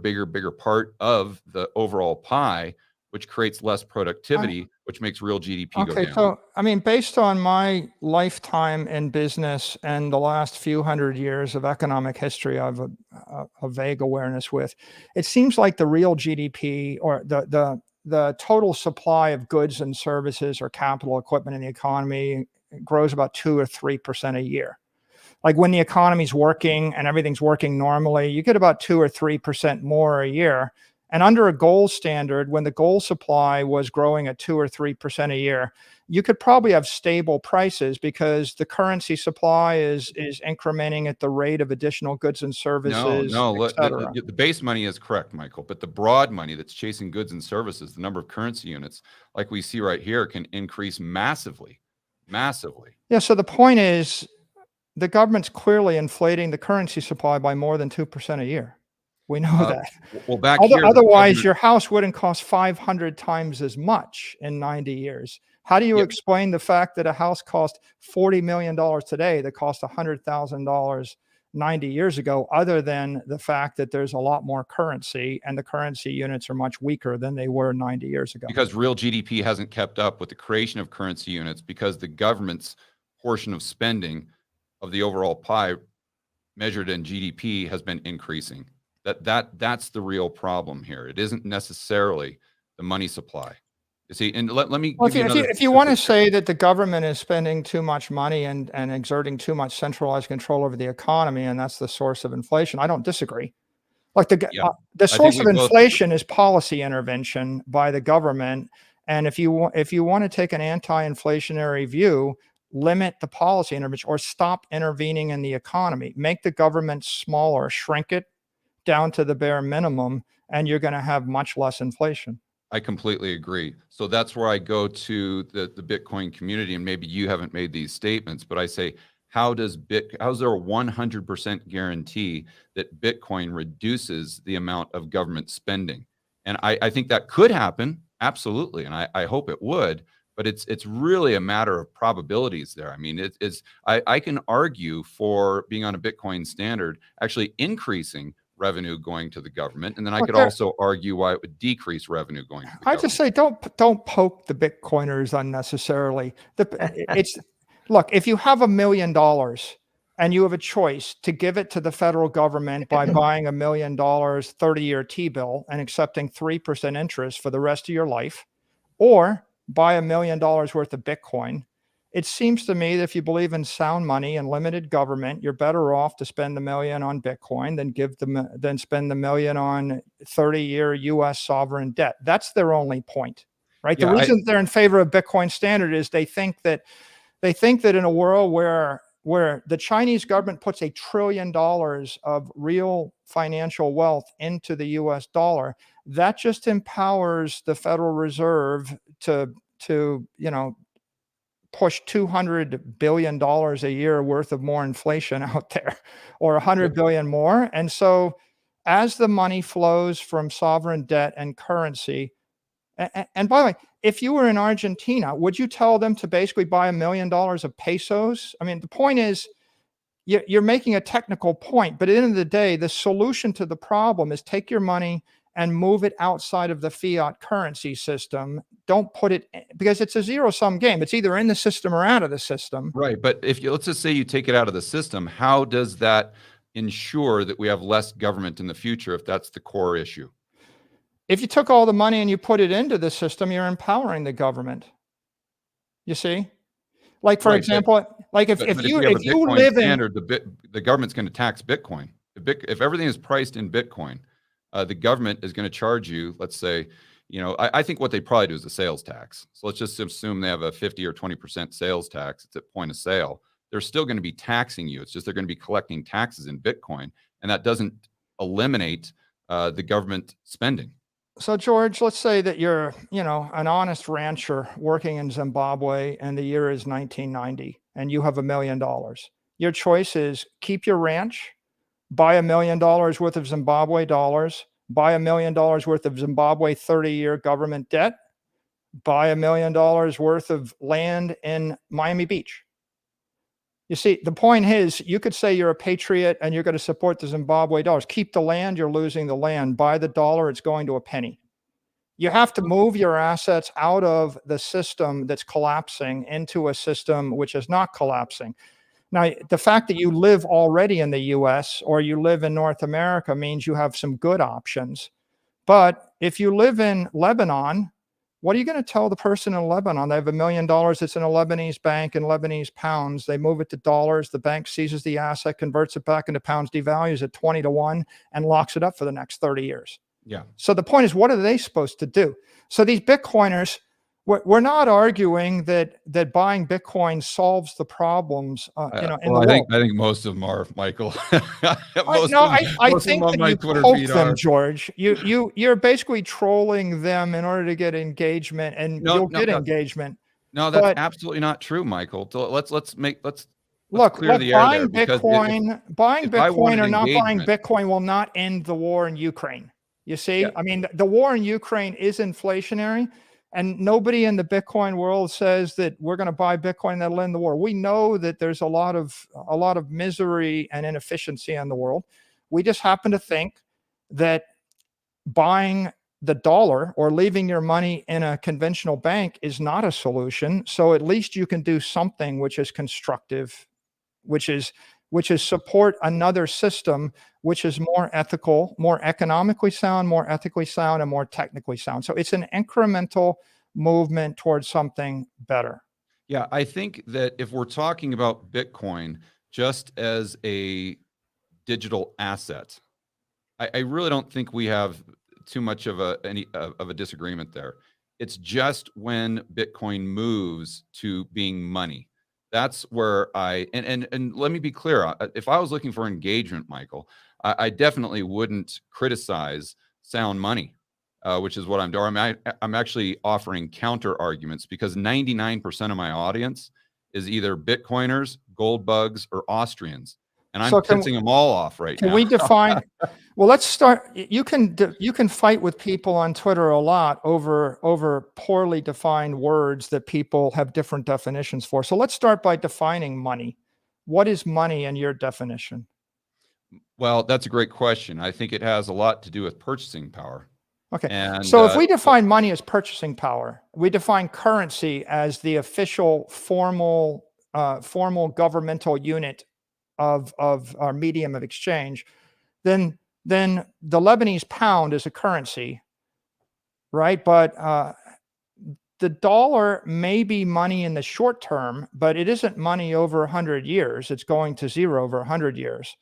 [SPEAKER 1] part of the overall pie, which creates less productivity, which makes real GDP go down.
[SPEAKER 2] So, I mean, based on my lifetime in business and the last few hundred years of economic history, I have a vague awareness with, it seems like the real GDP, or the total supply of goods and services or capital equipment in the economy, grows about 2 or 3% a year. Like when the economy's working and everything's working normally, you get about 2 or 3% more a year. And under a gold standard, when the gold supply was growing at 2 or 3% a year, you could probably have stable prices because the currency supply is incrementing at the rate of additional goods and services.
[SPEAKER 1] No, the base money is correct, Michael, but the broad money that's chasing goods and services, the number of currency units, like we see right here, can increase massively. Yeah,
[SPEAKER 2] so the point is the government's clearly inflating the currency supply by more than 2% a year. We know that.
[SPEAKER 1] Well, back here, the
[SPEAKER 2] Otherwise,
[SPEAKER 1] government-
[SPEAKER 2] your house wouldn't cost 500 times as much in 90 years. How do you
[SPEAKER 1] Yeah.
[SPEAKER 2] explain the fact that a house cost $40 million today that cost $100,000 90 years ago, other than the fact that there's a lot more currency and the currency units are much weaker than they were 90 years ago?
[SPEAKER 1] Because real GDP hasn't kept up with the creation of currency units, because the government's portion of spending of the overall pie measured in GDP has been increasing. That's the real problem here. It isn't necessarily the money supply. You see, and let me
[SPEAKER 2] Well,
[SPEAKER 1] give you another.
[SPEAKER 2] if you want to say that the government is spending too much money and exerting too much centralized control over the economy, and that's the source of inflation, I don't disagree. Like the
[SPEAKER 1] Yeah,
[SPEAKER 2] source of
[SPEAKER 1] we both
[SPEAKER 2] inflation is policy intervention by the government. And if you want to take an anti-inflationary view, limit the policy intervention or stop intervening in the economy. Make the government smaller, shrink it down to the bare minimum, and you're going to have much less inflation.
[SPEAKER 1] I completely agree. So that's where I go to the Bitcoin community, and maybe you haven't made these statements, but I say, how's there a 100% guarantee that Bitcoin reduces the amount of government spending? And I think that could happen, absolutely, and I hope it would, but it's really a matter of probabilities there. I mean, I can argue for being on a Bitcoin standard actually increasing revenue going to the government, and then I could also argue why it would decrease revenue going to the government.
[SPEAKER 2] I just say don't poke the Bitcoiners unnecessarily. Look, if you have $1 million and you have a choice to give it to the federal government by buying $1 million 30-year T-bill and accepting 3% interest for the rest of your life, or buy $1 million worth of Bitcoin, it seems to me that if you believe in sound money and limited government, you're better off to spend $1 million on Bitcoin than spend $1 million on 30-year U.S. sovereign debt. That's their only point, right?
[SPEAKER 1] Yeah,
[SPEAKER 2] the reason they're in favor of Bitcoin standard is they think that in a world where the Chinese government puts $1 trillion of real financial wealth into the U.S. dollar, that just empowers the Federal Reserve to push $200 billion a year worth of more inflation out there, or 100 billion more. And so as the money flows from sovereign debt and currency, and by the way, if you were in Argentina, would you tell them to basically buy $1 million of pesos? I mean, the point is, you're making a technical point, but at the end of the day, the solution to the problem is take your money and move it outside of the fiat currency system. Don't put it, because it's a zero-sum game. It's either in the system or out of the system.
[SPEAKER 1] Right, but let's just say you take it out of the system, how does that ensure that we have less government in the future if that's the core issue?
[SPEAKER 2] If you took all the money and you put it into the system, you're empowering the government. You see? Like, for example, like if you live
[SPEAKER 1] standard, the government's going to tax Bitcoin. If everything is priced in Bitcoin, the government is going to charge you, let's say, I think what they probably do is a sales tax. So let's just assume they have a 50 or 20% sales tax. It's at point of sale. They're still going to be taxing you. It's just they're going to be collecting taxes in Bitcoin, and that doesn't eliminate the government spending.
[SPEAKER 2] So, George, let's say that you're, an honest rancher working in Zimbabwe, and the year is 1990, and you have $1 million. Your choice is keep your ranch, buy $1 million worth of Zimbabwe dollars, buy $1 million worth of Zimbabwe 30-year government debt, buy $1 million worth of land in Miami Beach. You see, the point is, you could say you're a patriot and you're going to support the Zimbabwe dollars. Keep the land, you're losing the land. Buy the dollar, it's going to a penny. You have to move your assets out of the system that's collapsing into a system which is not collapsing. Now, the fact that you live already in the US or you live in North America means you have some good options. But if you live in Lebanon, what are you going to tell the person in Lebanon? They have $1 million. It's in a Lebanese bank in Lebanese pounds. They move it to dollars. The bank seizes the asset, converts it back into pounds, devalues it 20-1, and locks it up for the next 30 years.
[SPEAKER 1] Yeah.
[SPEAKER 2] So the point is, what are they supposed to do? So these Bitcoiners, we're not arguing that buying Bitcoin solves the problems. I
[SPEAKER 1] think most of them are, Michael.
[SPEAKER 2] I think that you poke them, George. You're basically trolling them in order to get engagement, and you'll get engagement.
[SPEAKER 1] No, that's absolutely not true, Michael. So let's
[SPEAKER 2] Look,
[SPEAKER 1] clear the air there, because
[SPEAKER 2] buying
[SPEAKER 1] if I
[SPEAKER 2] Bitcoin
[SPEAKER 1] wanted
[SPEAKER 2] or not buying
[SPEAKER 1] engagement,
[SPEAKER 2] Bitcoin will not end the war in Ukraine. You see,
[SPEAKER 1] yeah,
[SPEAKER 2] I mean, the war in Ukraine is inflationary, and nobody in the Bitcoin world says that we're going to buy Bitcoin that'll end the war. We know that there's a lot of misery and inefficiency in the world. We just happen to think that buying the dollar or leaving your money in a conventional bank is not a solution. So at least you can do something which is constructive, which is support another system which is more ethical, more economically sound, more ethically sound, and more technically sound. So it's an incremental movement towards something better.
[SPEAKER 1] yeah, I think that if we're talking about Bitcoin just as a digital asset, I really don't think we have too much of a disagreement there. It's just when Bitcoin moves to being money. That's where and let me be clear. If I was looking for engagement, Michael, I definitely wouldn't criticize sound money, which is what I'm doing. I'm actually offering counter arguments, because 99% of my audience is either Bitcoiners, gold bugs, or Austrians, and I'm
[SPEAKER 2] So
[SPEAKER 1] pissing them all off right
[SPEAKER 2] can
[SPEAKER 1] now.
[SPEAKER 2] we define? Well, let's start. You can fight with people on Twitter a lot over poorly defined words that people have different definitions for. So let's start by defining money. What is money in your definition?
[SPEAKER 1] Well, that's a great question. I think it has a lot to do with purchasing power.
[SPEAKER 2] Okay.
[SPEAKER 1] And
[SPEAKER 2] So if we define money as purchasing power, we define currency as the official formal governmental unit of our medium of exchange, then the Lebanese pound is a currency, right? But the dollar may be money in the short term, but it isn't money over 100 years. It's going to zero over 100 years.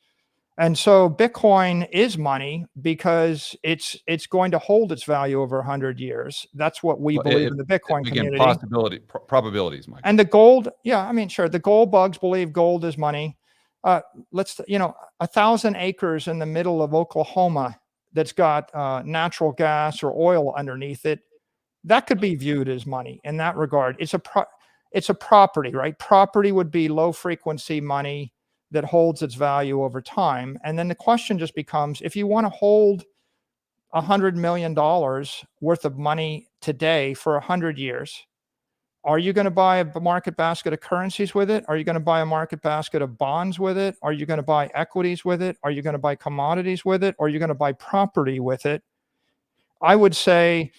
[SPEAKER 2] And so Bitcoin is money because it's going to hold its value over 100 years. That's what we believe in the Bitcoin
[SPEAKER 1] again,
[SPEAKER 2] community.
[SPEAKER 1] probabilities, Mike.
[SPEAKER 2] And the gold, yeah, I mean, sure, the gold bugs believe gold is money. Let's, 1,000 acres in the middle of Oklahoma that's got natural gas or oil underneath it, that could be viewed as money in that regard. It's a property, right? Property would be low frequency money that holds its value over time. And then the question just becomes, if you want to hold $100 million worth of money today for 100 years, are you going to buy a market basket of currencies with it? Are you going to buy a market basket of bonds with it? Are you going to buy equities with it? Are you going to buy commodities with it? Or are you going to buy property with it? I would say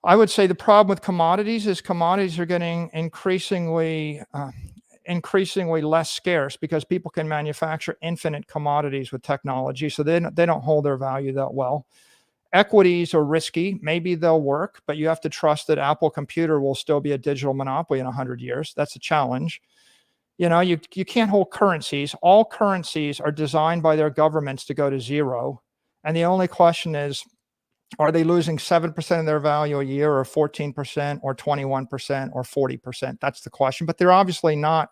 [SPEAKER 2] the problem with commodities is commodities are getting increasingly less scarce because people can manufacture infinite commodities with technology, so they don't hold their value that well. Equities are risky. Maybe they'll work, but you have to trust that Apple Computer will still be a digital monopoly in 100 years. That's a challenge. You can't hold currencies. All currencies are designed by their governments to go to zero. And the only question is, are they losing 7% of their value a year, or 14%, or 21%, or 40%? That's the question. But they're obviously not.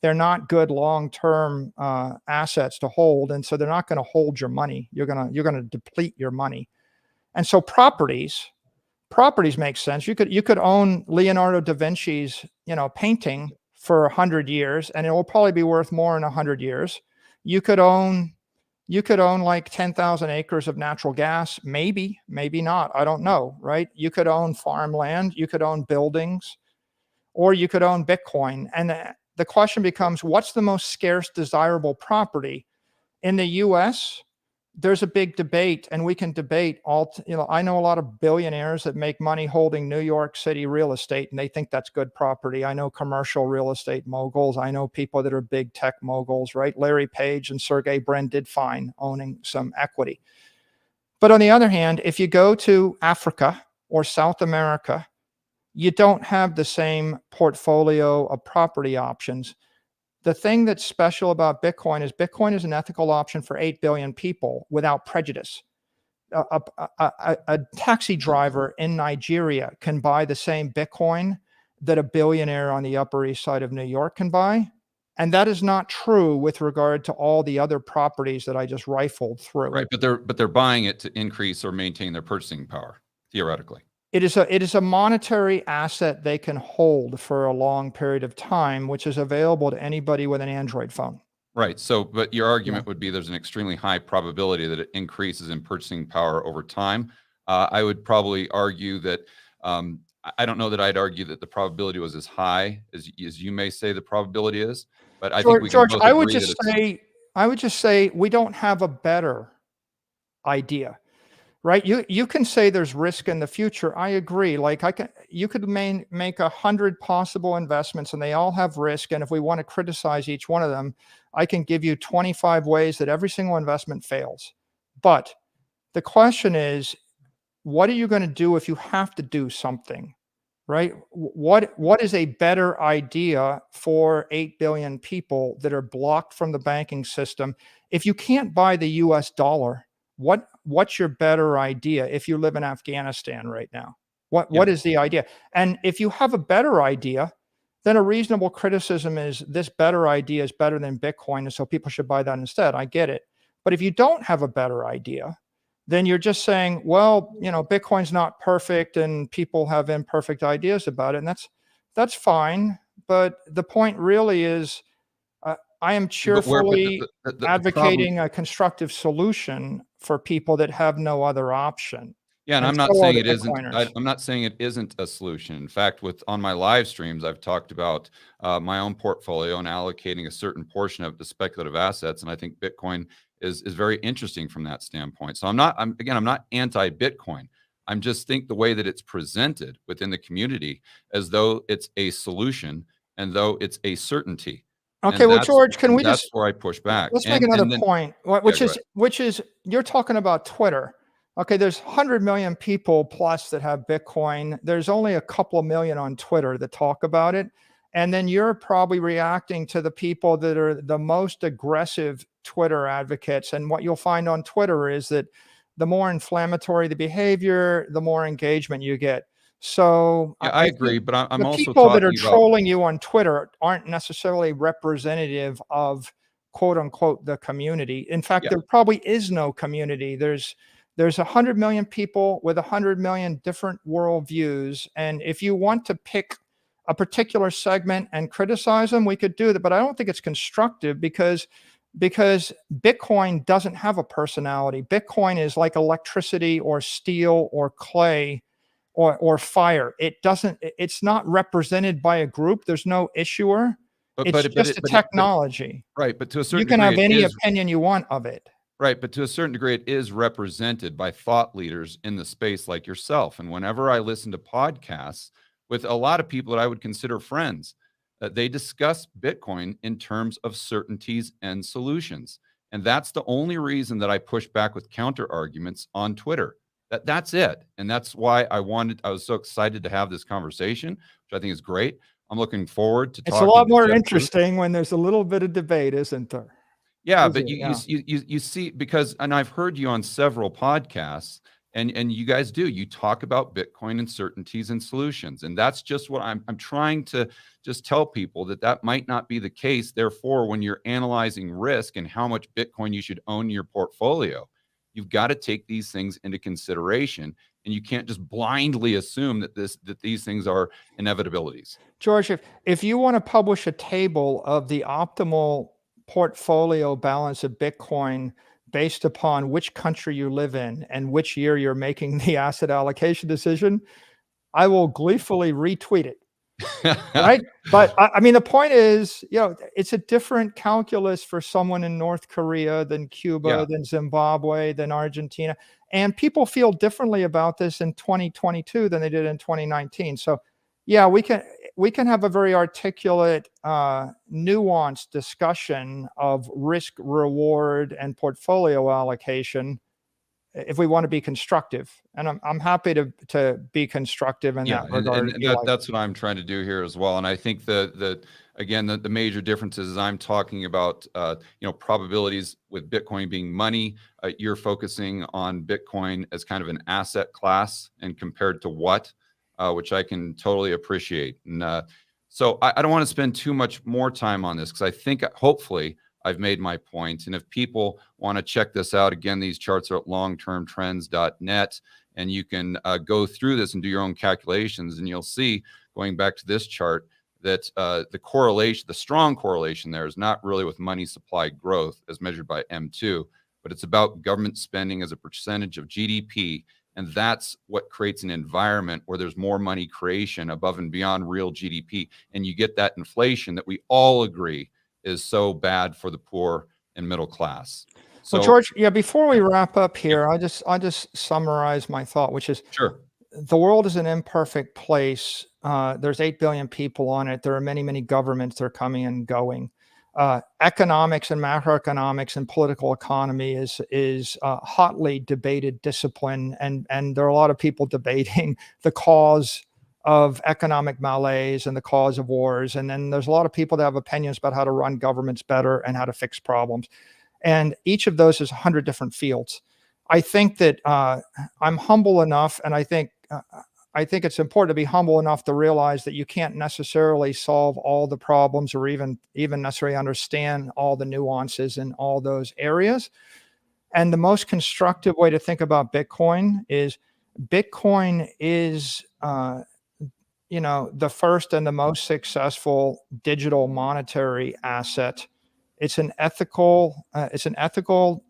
[SPEAKER 2] They're not good long-term assets to hold, and so they're not going to hold your money. You're gonna deplete your money. And so properties make sense. You could own Leonardo da Vinci's painting for 100 years, and it will probably be worth more in 100 years. You could own like 10,000 acres of natural gas, maybe not. I don't know, right? You could own farmland, you could own buildings, or you could own Bitcoin. And the question becomes, what's the most scarce, desirable property? In the US, there's a big debate, and we can debate I know a lot of billionaires that make money holding New York City real estate, and they think that's good property. I know commercial real estate moguls. I know people that are big tech moguls, right? Larry Page and Sergey Brin did fine owning some equity. But on the other hand, if you go to Africa or South America, you don't have the same portfolio of property options. The thing that's special about Bitcoin is an ethical option for 8 billion people without prejudice. A taxi driver in Nigeria can buy the same Bitcoin that a billionaire on the Upper East Side of New York can buy. And that is not true with regard to all the other properties that I just rifled through.
[SPEAKER 1] Right, but they're buying it to increase or maintain their purchasing power, theoretically.
[SPEAKER 2] It is a monetary asset they can hold for a long period of time, which is available to anybody with an Android phone.
[SPEAKER 1] Right. So, but your
[SPEAKER 2] Yeah.
[SPEAKER 1] argument would be there's an extremely high probability that it increases in purchasing power over time. I would probably argue that I don't know that I'd argue that the probability was as high as you may say the probability is, but I think we can
[SPEAKER 2] George,
[SPEAKER 1] both agree that it's
[SPEAKER 2] I would just say we don't have a better idea. Right? You can say there's risk in the future. I agree. Like you could make 100 possible investments and they all have risk. And if we want to criticize each one of them, I can give you 25 ways that every single investment fails. But the question is, what are you going to do if you have to do something? Right? What is a better idea for 8 billion people that are blocked from the banking system? If you can't buy the US dollar, what's your better idea if you live in Afghanistan right now? What is the idea? And if you have a better idea, then a reasonable criticism is this better idea is better than Bitcoin, and so people should buy that instead. I get it. But if you don't have a better idea, then you're just saying, well, Bitcoin's not perfect and people have imperfect ideas about it. And that's fine. But the point really is, I am cheerfully advocating a constructive solution for people that have no other option.
[SPEAKER 1] Yeah, and
[SPEAKER 2] And
[SPEAKER 1] I'm not
[SPEAKER 2] so are
[SPEAKER 1] saying
[SPEAKER 2] the
[SPEAKER 1] it isn't.
[SPEAKER 2] Bitcoiners.
[SPEAKER 1] I'm not saying it isn't a solution. In fact, on my live streams, I've talked about my own portfolio and allocating a certain portion of it to speculative assets, and I think Bitcoin is very interesting from that standpoint. So I'm not anti-Bitcoin. I'm just think the way that it's presented within the community as though it's a solution and though it's a certainty.
[SPEAKER 2] Okay, well, George, can we
[SPEAKER 1] that's where I push back.
[SPEAKER 2] let's make another
[SPEAKER 1] then,
[SPEAKER 2] point,
[SPEAKER 1] go
[SPEAKER 2] which is you're talking about Twitter. Okay, there's 100 million people plus that have Bitcoin. There's only a couple of million on Twitter that talk about it. And then you're probably reacting to the people that are the most aggressive Twitter advocates. And what you'll find on Twitter is that the more inflammatory the behavior, the more engagement you get. So
[SPEAKER 1] yeah, I agree, but I'm
[SPEAKER 2] the
[SPEAKER 1] also
[SPEAKER 2] people that are
[SPEAKER 1] talking about
[SPEAKER 2] trolling you on Twitter aren't necessarily representative of quote unquote the community. In fact,
[SPEAKER 1] Yeah.
[SPEAKER 2] there probably is no community. There's 100 million people with 100 million different worldviews. And if you want to pick a particular segment and criticize them, we could do that. But I don't think it's constructive because Bitcoin doesn't have a personality. Bitcoin is like electricity or steel or clay or fire. It's not represented by a group. There's no issuer. It's just a technology.
[SPEAKER 1] Right, but to a certain
[SPEAKER 2] degree, you can have any
[SPEAKER 1] is,
[SPEAKER 2] opinion you want of it.
[SPEAKER 1] Right, but to a certain degree, it is represented by thought leaders in the space like yourself. And whenever I listen to podcasts with a lot of people that I would consider friends, they discuss Bitcoin in terms of certainties and solutions. And that's the only reason that I push back with counter arguments on Twitter. That's it. And that's why I was so excited to have this conversation, which I think is great. I'm looking forward to talking.
[SPEAKER 2] It's a lot more interesting when there's a little bit of debate, isn't there?
[SPEAKER 1] Yeah, but you see, and I've heard you on several podcasts, and you guys you talk about Bitcoin uncertainties and solutions, and that's just what I'm trying to just tell people that might not be the case. Therefore, when you're analyzing risk and how much Bitcoin you should own in your portfolio, you've got to take these things into consideration, and you can't just blindly assume that these things are inevitabilities.
[SPEAKER 2] George, if you want to publish a table of the optimal portfolio balance of Bitcoin based upon which country you live in and which year you're making the asset allocation decision, I will gleefully retweet it. Right? But I mean, the point is, it's a different calculus for someone in North Korea than Cuba, than Zimbabwe, than Argentina. And people feel differently about this in 2022 than they did in 2019. So yeah, we can have a very articulate, nuanced discussion of risk, reward, and portfolio allocation if we want to be constructive. And I'm happy to be constructive in that regard.
[SPEAKER 1] And that's what I'm trying to do here as well. And I think the major difference is I'm talking about probabilities with Bitcoin being money. You're focusing on Bitcoin as kind of an asset class and compared to what. Which I can totally appreciate. And so I don't want to spend too much more time on this because I think hopefully I've made my point. And if people want to check this out, again, these charts are at longtermtrends.net. And you can go through this and do your own calculations, and you'll see, going back to this chart, that the correlation, the strong correlation there is not really with money supply growth as measured by M2, but it's about government spending as a percentage of GDP. And that's what creates an environment where there's more money creation above and beyond real GDP. And you get that inflation that we all agree is so bad for the poor and middle class. So,
[SPEAKER 2] well, George, yeah, before we wrap up here, I'll just summarize my thought, which is
[SPEAKER 1] sure.
[SPEAKER 2] The world is an imperfect place. There's 8 billion people on it. There are many, many governments that are coming and going. Economics and macroeconomics and political economy is hotly debated discipline, and there are a lot of people debating the cause of economic malaise and the cause of wars. And then there's a lot of people that have opinions about how to run governments better and how to fix problems. And each of those is 100 different fields. I think that I'm humble enough, and I think it's important to be humble enough to realize that you can't necessarily solve all the problems or even necessarily understand all the nuances in all those areas. And the most constructive way to think about Bitcoin is the first and the most successful digital monetary asset. It's an ethical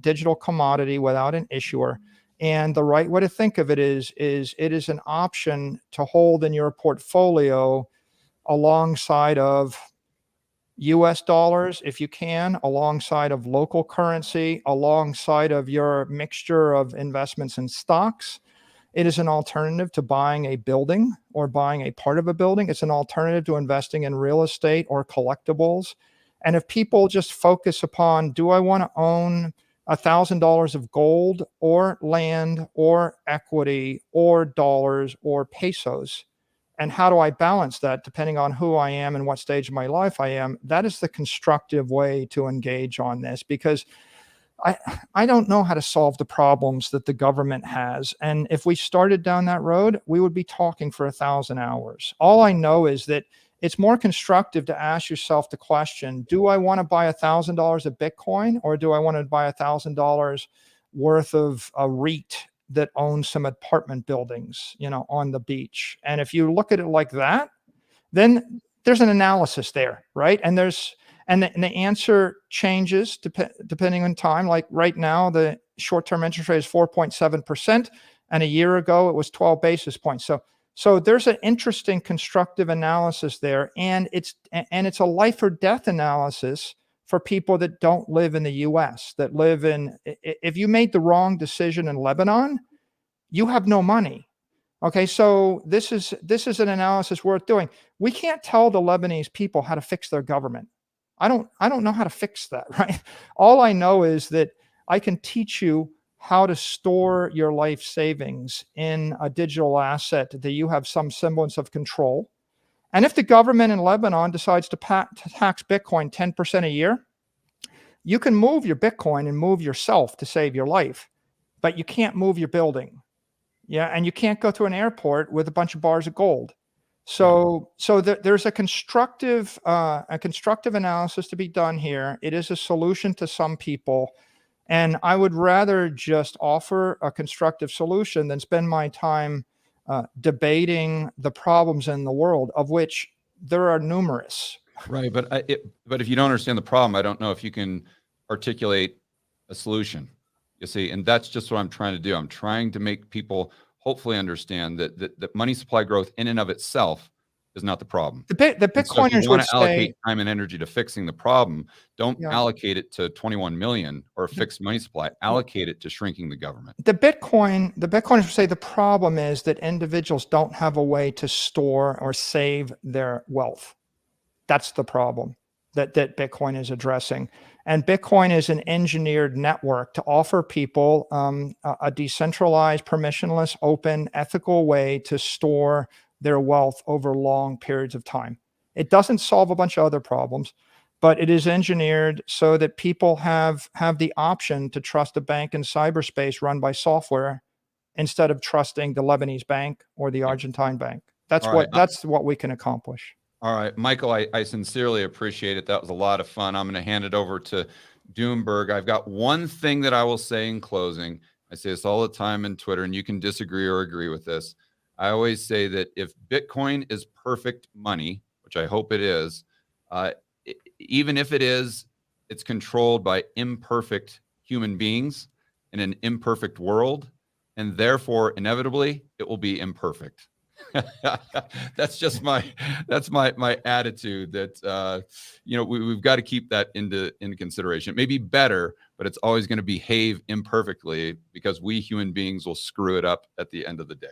[SPEAKER 2] digital commodity without an issuer. And the right way to think of it is it is an option to hold in your portfolio alongside of US dollars, if you can, alongside of local currency, alongside of your mixture of investments in stocks. It is an alternative to buying a building or buying a part of a building. It's an alternative to investing in real estate or collectibles. And if people just focus upon, do I want to own $1,000 of gold or land or equity or dollars or pesos? And how do I balance that depending on who I am and what stage of my life I am? That is the constructive way to engage on this, because I don't know how to solve the problems that the government has. And if we started down that road, we would be talking for 1,000 hours. All I know is that it's more constructive to ask yourself the question, do I want to buy $1,000 of Bitcoin, or do I want to buy $1,000 worth of a REIT that owns some apartment buildings, on the beach? And if you look at it like that, then there's an analysis there, right? And the answer changes depending on time. Like right now, the short-term interest rate is 4.7%, and a year ago it was 12 basis points. So there's an interesting constructive analysis there, and it's a life or death analysis for people that don't live in the U.S., that live in. If you made the wrong decision in Lebanon, you have no money. Okay, so this is an analysis worth doing. We can't tell the Lebanese people how to fix their government. I don't know how to fix that, right? All I know is that I can teach you how to store your life savings in a digital asset that you have some semblance of control. And if the government in Lebanon decides to tax Bitcoin 10% a year, you can move your Bitcoin and move yourself to save your life, but you can't move your building. Yeah, and you can't go to an airport with a bunch of bars of gold. So there's a constructive analysis to be done here. It is a solution to some people, and I would rather just offer a constructive solution than spend my time debating the problems in the world, of which there are numerous.
[SPEAKER 1] Right, but if you don't understand the problem, I don't know if you can articulate a solution. You see, and that's just what I'm trying to do. I'm trying to make people hopefully understand that money supply growth in and of itself is not the problem.
[SPEAKER 2] The Bitcoiners
[SPEAKER 1] if you want
[SPEAKER 2] would
[SPEAKER 1] to allocate time and energy to fixing the problem, don't allocate it to 21 million or a fixed money supply. Allocate it to shrinking the government.
[SPEAKER 2] The Bitcoiners would say the problem is that individuals don't have a way to store or save their wealth. That's the problem that Bitcoin is addressing. And Bitcoin is an engineered network to offer people a decentralized, permissionless, open, ethical way to store their wealth over long periods of time. It doesn't solve a bunch of other problems, but it is engineered so that people have the option to trust a bank in cyberspace run by software instead of trusting the Lebanese bank or the Argentine bank. That's what we can accomplish.
[SPEAKER 1] All right, Michael, I sincerely appreciate it. That was a lot of fun. I'm going to hand it over to Doomberg. I've got one thing that I will say in closing. I say this all the time in Twitter, and you can disagree or agree with this. I always say that if Bitcoin is perfect money, which I hope it is, even if it is, it's controlled by imperfect human beings in an imperfect world, and therefore inevitably it will be imperfect. That's just my attitude, that we've got to keep that into consideration. It may be better, but it's always going to behave imperfectly because we human beings will screw it up at the end of the day.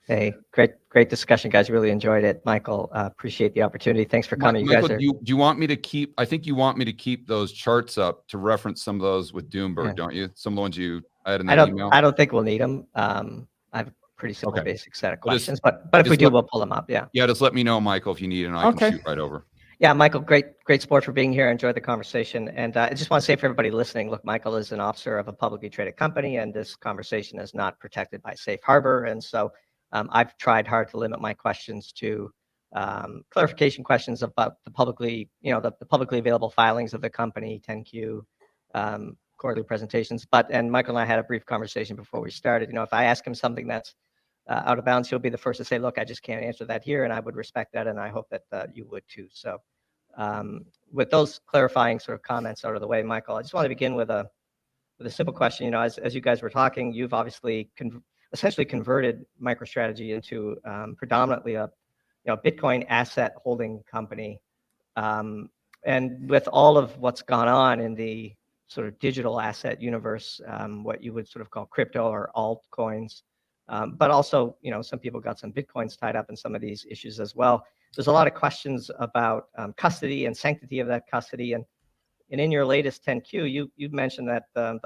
[SPEAKER 3] Hey, great discussion, guys. Really enjoyed it. Michael, appreciate the opportunity. Thanks for coming.
[SPEAKER 1] Michael,
[SPEAKER 3] you guys are,
[SPEAKER 1] do you want me to keep, I think you want me to keep those charts up to reference some of those with Doomberg,
[SPEAKER 3] Yeah.
[SPEAKER 1] don't you? Some of the ones you had in that email?
[SPEAKER 3] I don't think we'll need them. I have a pretty simple,
[SPEAKER 1] Okay.
[SPEAKER 3] basic set of
[SPEAKER 1] Well, just-
[SPEAKER 3] questions, but if we do, we'll pull them up. Yeah.
[SPEAKER 1] Yeah, just let me know, Michael, if you need it, and I
[SPEAKER 2] Okay.
[SPEAKER 1] can shoot right over.
[SPEAKER 3] Yeah, Michael, great sport for being here. Enjoyed the conversation. And I just want to say for everybody listening, look, Michael is an officer of a publicly traded company, and this conversation is not protected by safe harbor. And so I've tried hard to limit my questions to clarification questions about the publicly available filings of the company, 10Q, quarterly presentations. And Michael and I had a brief conversation before we started. If I ask him something that's out of bounds, he'll be the first to say, look, I just can't answer that here. And I would respect that. And I hope that you would too. So with those clarifying sort of comments out of the way, Michael, I just want to begin with a simple question. As you guys were talking, you've obviously essentially converted MicroStrategy into predominantly a Bitcoin asset holding company. And with all of what's gone on in the sort of digital asset universe, what you would sort of call crypto or altcoins, but also, some people got some Bitcoins tied up in some of these issues as well. There's a lot of questions about custody and sanctity of that custody. And in your latest 10Q, you've mentioned that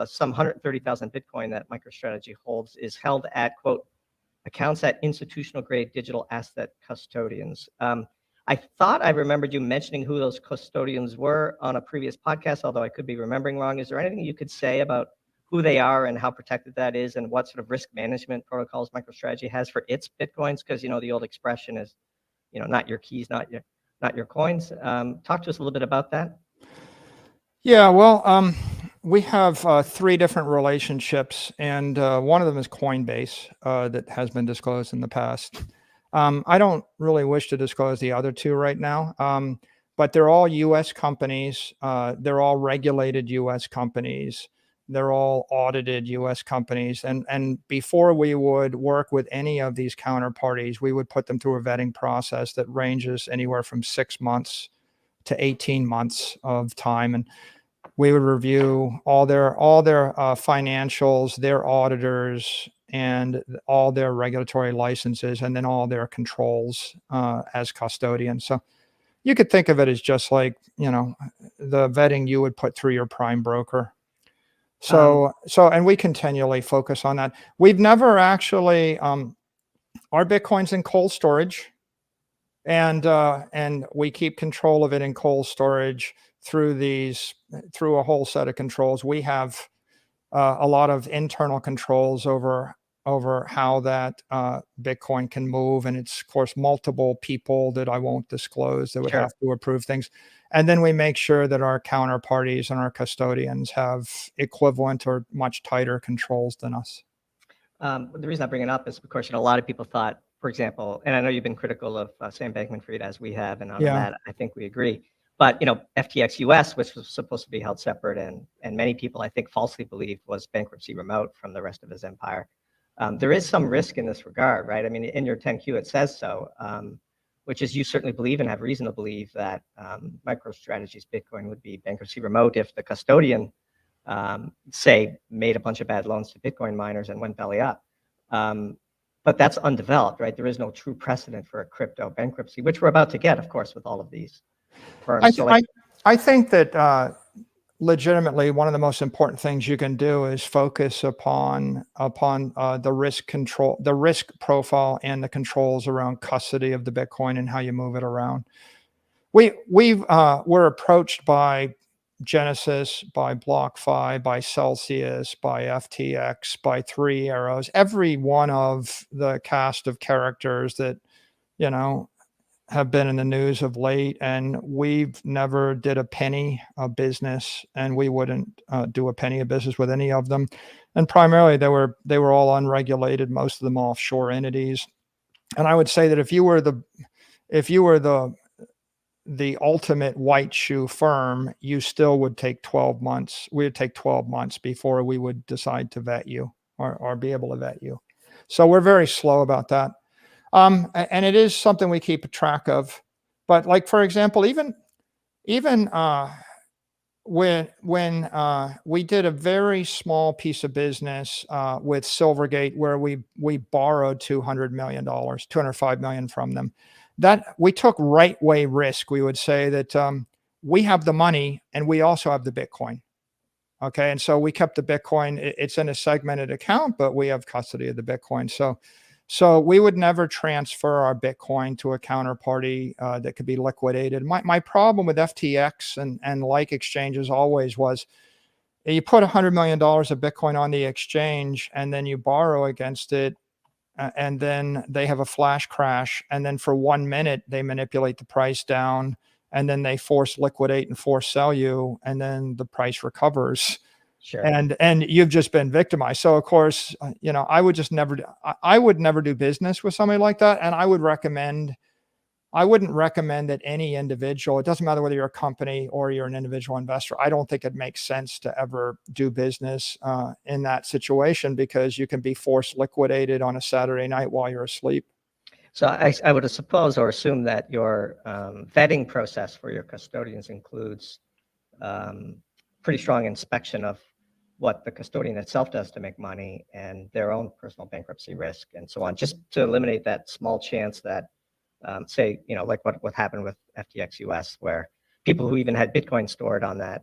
[SPEAKER 3] some 130,000 Bitcoin that MicroStrategy holds is held at, quote, accounts at institutional grade digital asset custodians. I thought I remembered you mentioning who those custodians were on a previous podcast, although I could be remembering wrong. Is there anything you could say about who they are and how protected that is, and what sort of risk management protocols MicroStrategy has for its Bitcoins? Because, the old expression is, not your keys, not your coins. Talk to us a little bit about that.
[SPEAKER 2] Yeah, well, we have 3 different relationships, and one of them is Coinbase that has been disclosed in the past. I don't really wish to disclose the other 2 right now, but they're all U.S. companies. They're all regulated U.S. companies. They're all audited U.S. companies. And before we would work with any of these counterparties, we would put them through a vetting process that ranges anywhere from 6 months to 18 months of time. And we would review all their financials, their auditors, and all their regulatory licenses, and then all their controls as custodians. So you could think of it as just like, the vetting you would put through your prime broker. So and we continually focus on that. We've never actually, our Bitcoin's in cold storage, and we keep control of it in cold storage through a whole set of controls. We have a lot of internal controls over how that Bitcoin can move, and it's of course multiple people that I won't disclose that would
[SPEAKER 3] Sure.
[SPEAKER 2] have to approve things. And then we make sure that our counterparties and our custodians have equivalent or much tighter controls than us.
[SPEAKER 3] The reason I bring it up is, of course, a lot of people thought, for example, and I know you've been critical of Sam Bankman-Fried, as we have, and on that, I think we agree. But FTX US, which was supposed to be held separate, and many people, I think, falsely believed was bankruptcy remote from the rest of his empire. There is some risk in this regard, right? I mean, in your 10Q, it says so, which is you certainly believe and have reason to believe that MicroStrategy's Bitcoin would be bankruptcy remote if the custodian, say, made a bunch of bad loans to Bitcoin miners and went belly up. But that's undeveloped, right? There is no true precedent for a crypto bankruptcy, which we're about to get, of course, with all of these firms.
[SPEAKER 2] I think that legitimately one of the most important things you can do is focus upon the risk control, the risk profile, and the controls around custody of the Bitcoin and how you move it around. We're approached by Genesis, by BlockFi, by Celsius, by FTX, by 3 Arrows, every one of the cast of characters that have been in the news of late, and we've never did a penny of business, and we wouldn't do a penny of business with any of them. And primarily, they were all unregulated, most of them offshore entities. And I would say that if you were the ultimate white shoe firm, you still would take 12 months. We would take 12 months before we would decide to vet you or be able to vet you. So we're very slow about that. And it is something we keep track of. But like, for example, even when we did a very small piece of business with Silvergate, where we borrowed $200 million, $205 million from them, that we took right way risk. We would say that we have the money and we also have the Bitcoin. Okay, and so we kept the Bitcoin. It's in a segmented account, but we have custody of the Bitcoin. So we would never transfer our Bitcoin to a counterparty that could be liquidated. My problem with FTX and like exchanges always was, you put $100 million of Bitcoin on the exchange and then you borrow against it, and then they have a flash crash, and then for 1 minute they manipulate the price down, and then they force liquidate and force sell you, and then the price recovers.
[SPEAKER 3] Sure.
[SPEAKER 2] And you've just been victimized. So of course, I would just never I would never do business with somebody like that. And I wouldn't recommend that any individual, it doesn't matter whether you're a company or you're an individual investor, I don't think it makes sense to ever do business in that situation, because you can be forced liquidated on a Saturday night while you're asleep.
[SPEAKER 3] So I would suppose or assume that your vetting process for your custodians includes pretty strong inspection of what the custodian itself does to make money and their own personal bankruptcy risk and so on, just to eliminate that small chance that, say, like what happened with FTX US, where people who even had Bitcoin stored on that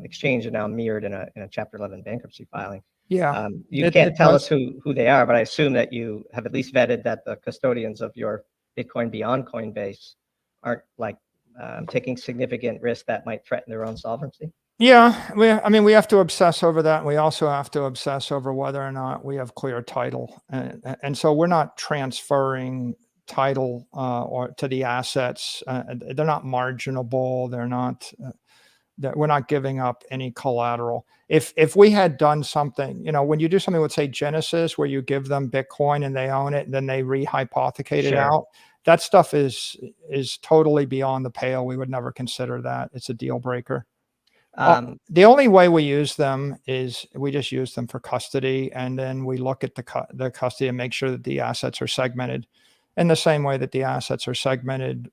[SPEAKER 3] exchange are now mirrored in a Chapter 11 bankruptcy filing.
[SPEAKER 2] Yeah.
[SPEAKER 3] You can't tell us who they are, but I assume that you have at least vetted that the custodians of your Bitcoin beyond Coinbase aren't like taking significant risks that might threaten their own sovereignty.
[SPEAKER 2] Yeah, we have to obsess over that. And we also have to obsess over whether or not we have clear title. And so we're not transferring title or to the assets. They're not marginable. They're not, we're not giving up any collateral. If we had done something, when you do something with, say, Genesis, where you give them Bitcoin and they own it, and then they rehypothecate it out, that stuff is totally beyond the pale. We would never consider that. It's a deal breaker. The only way we use them is we just use them for custody, and then we look at the custody and make sure that the assets are segmented in the same way that the assets are segmented,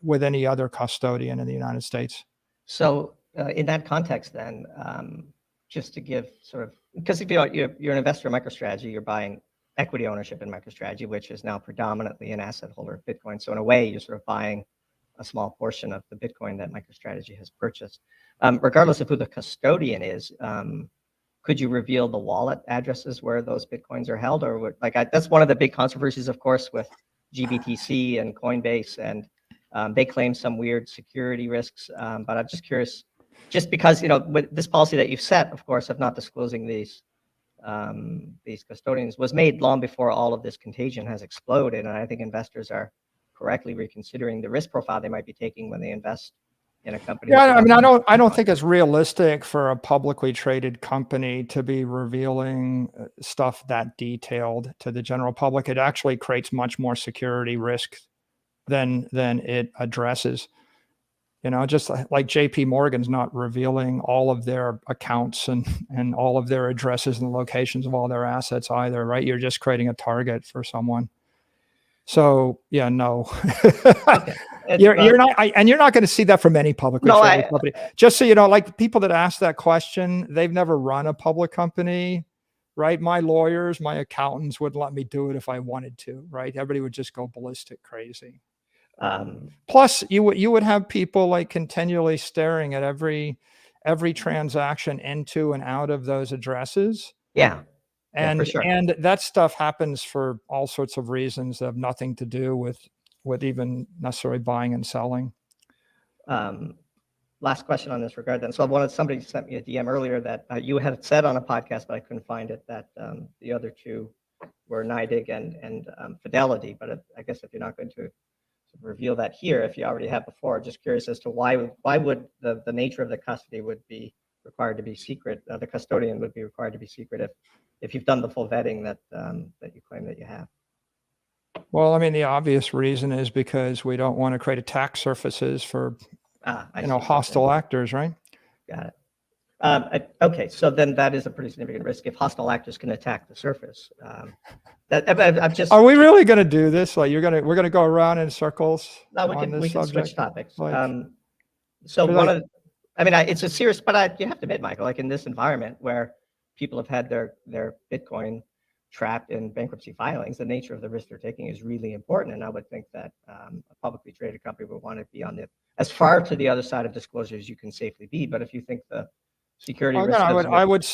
[SPEAKER 2] with any other custodian in the United States.
[SPEAKER 3] So in that context, then, just to give sort of, because if you're an investor in MicroStrategy, you're buying equity ownership in MicroStrategy, which is now predominantly an asset holder of Bitcoin. So in a way, you're sort of buying a small portion of the Bitcoin that MicroStrategy has purchased. Regardless of who the custodian is, could you reveal the wallet addresses where those Bitcoins are held? Or that's one of the big controversies, of course, with GBTC and Coinbase, and they claim some weird security risks. But I'm just curious, just because, with this policy that you've set, of course, of not disclosing these custodians was made long before all of this contagion has exploded. And I think investors are correctly reconsidering the risk profile they might be taking when they invest in a company.
[SPEAKER 2] Yeah, I don't think it's realistic for a publicly traded company to be revealing stuff that detailed to the general public. It actually creates much more security risk than it addresses. Just like JP Morgan's not revealing all of their accounts and all of their addresses and locations of all their assets either, right? You're just creating a target for someone. So yeah, no. Okay. You're not, and you're not going to see that from any publicly traded company. Just so you know, like people that ask that question, they've never run a public company, right? My lawyers, my accountants wouldn't let me do it if I wanted to, right? Everybody would just go ballistic crazy. Plus, you would have people like continually staring at every transaction into and out of those addresses.
[SPEAKER 3] Yeah.
[SPEAKER 2] And,
[SPEAKER 3] for sure.
[SPEAKER 2] And that stuff happens for all sorts of reasons that have nothing to do with even necessarily buying and selling.
[SPEAKER 3] Last question on this regard then. So somebody sent me a DM earlier that you had said on a podcast, but I couldn't find it, that the other two were NYDIG and Fidelity. But I guess if you're not going to reveal that here if you already have before. Just curious as to why would the nature of the custody would be required to be secret, the custodian would be required to be secret if you've done the full vetting that you claim that you have.
[SPEAKER 2] Well, I mean, the obvious reason is because we don't want to create attack surfaces for, hostile actors, right?
[SPEAKER 3] Got it. Okay, so then that is a pretty significant risk if hostile actors can attack the surface. I'm just.
[SPEAKER 2] Are we really going to do this? Like, we're going to go around in circles?
[SPEAKER 3] No, we can switch topics. So it's a serious, but you have to admit, Michael, like in this environment where people have had their Bitcoin trapped in bankruptcy filings, the nature of the risk they're taking is really important. And I would think that a publicly traded company would want to be on as far to the other side of disclosure as you can safely be. But if you think the security risk,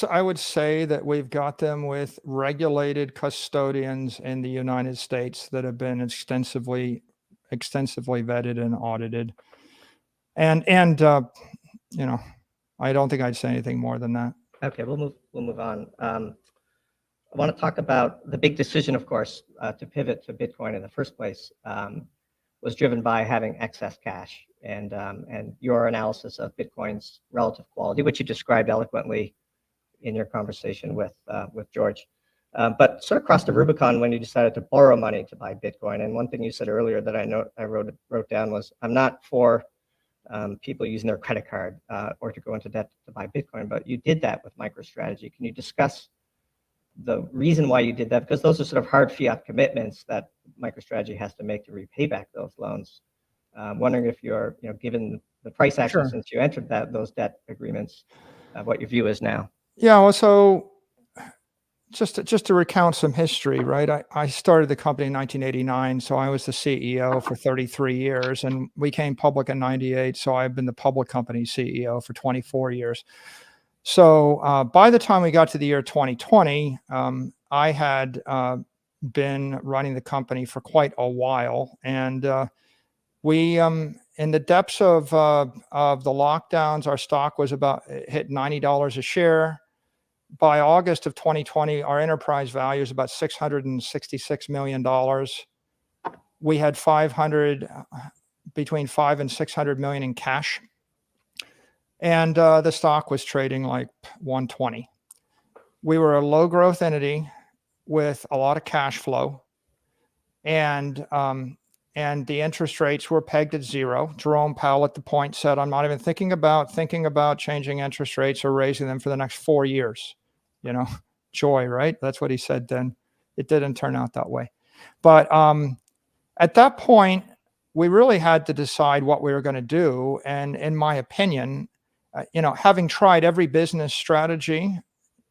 [SPEAKER 2] I would say that we've got them with regulated custodians in the United States that have been extensively vetted and audited. And I don't think I'd say anything more than that.
[SPEAKER 3] Okay, we'll move on. I want to talk about the big decision, of course, to pivot to Bitcoin in the first place was driven by having excess cash and your analysis of Bitcoin's relative quality, which you described eloquently in your conversation with George. But sort of crossed the Rubicon when you decided to borrow money to buy Bitcoin. And one thing you said earlier that I wrote down was, I'm not for people using their credit card or to go into debt to buy Bitcoin, but you did that with MicroStrategy. Can you discuss the reason why you did that? Because those are sort of hard fiat commitments that MicroStrategy has to make to repay back those loans. Wondering if you're, given the price action since you entered those debt agreements, what your view is now.
[SPEAKER 2] Yeah, well, so just to recount some history, right? I started the company in 1989, so I was the CEO for 33 years, and we came public in 98, so I've been the public company CEO for 24 years. So by the time we got to the year 2020, I had been running the company for quite a while, and we, in the depths of the lockdowns, our stock was hit $90 a share. By August of 2020, our enterprise value is about $666 million. We had between 5 and 600 million in cash. And the stock was trading like 120. We were a low growth entity with a lot of cash flow. And the interest rates were pegged at zero. Jerome Powell at the point said, I'm not even thinking about changing interest rates or raising them for the next 4 years. Joy, right? That's what he said then. It didn't turn out that way. But at that point, we really had to decide what we were going to do. And in my opinion, having tried every business strategy,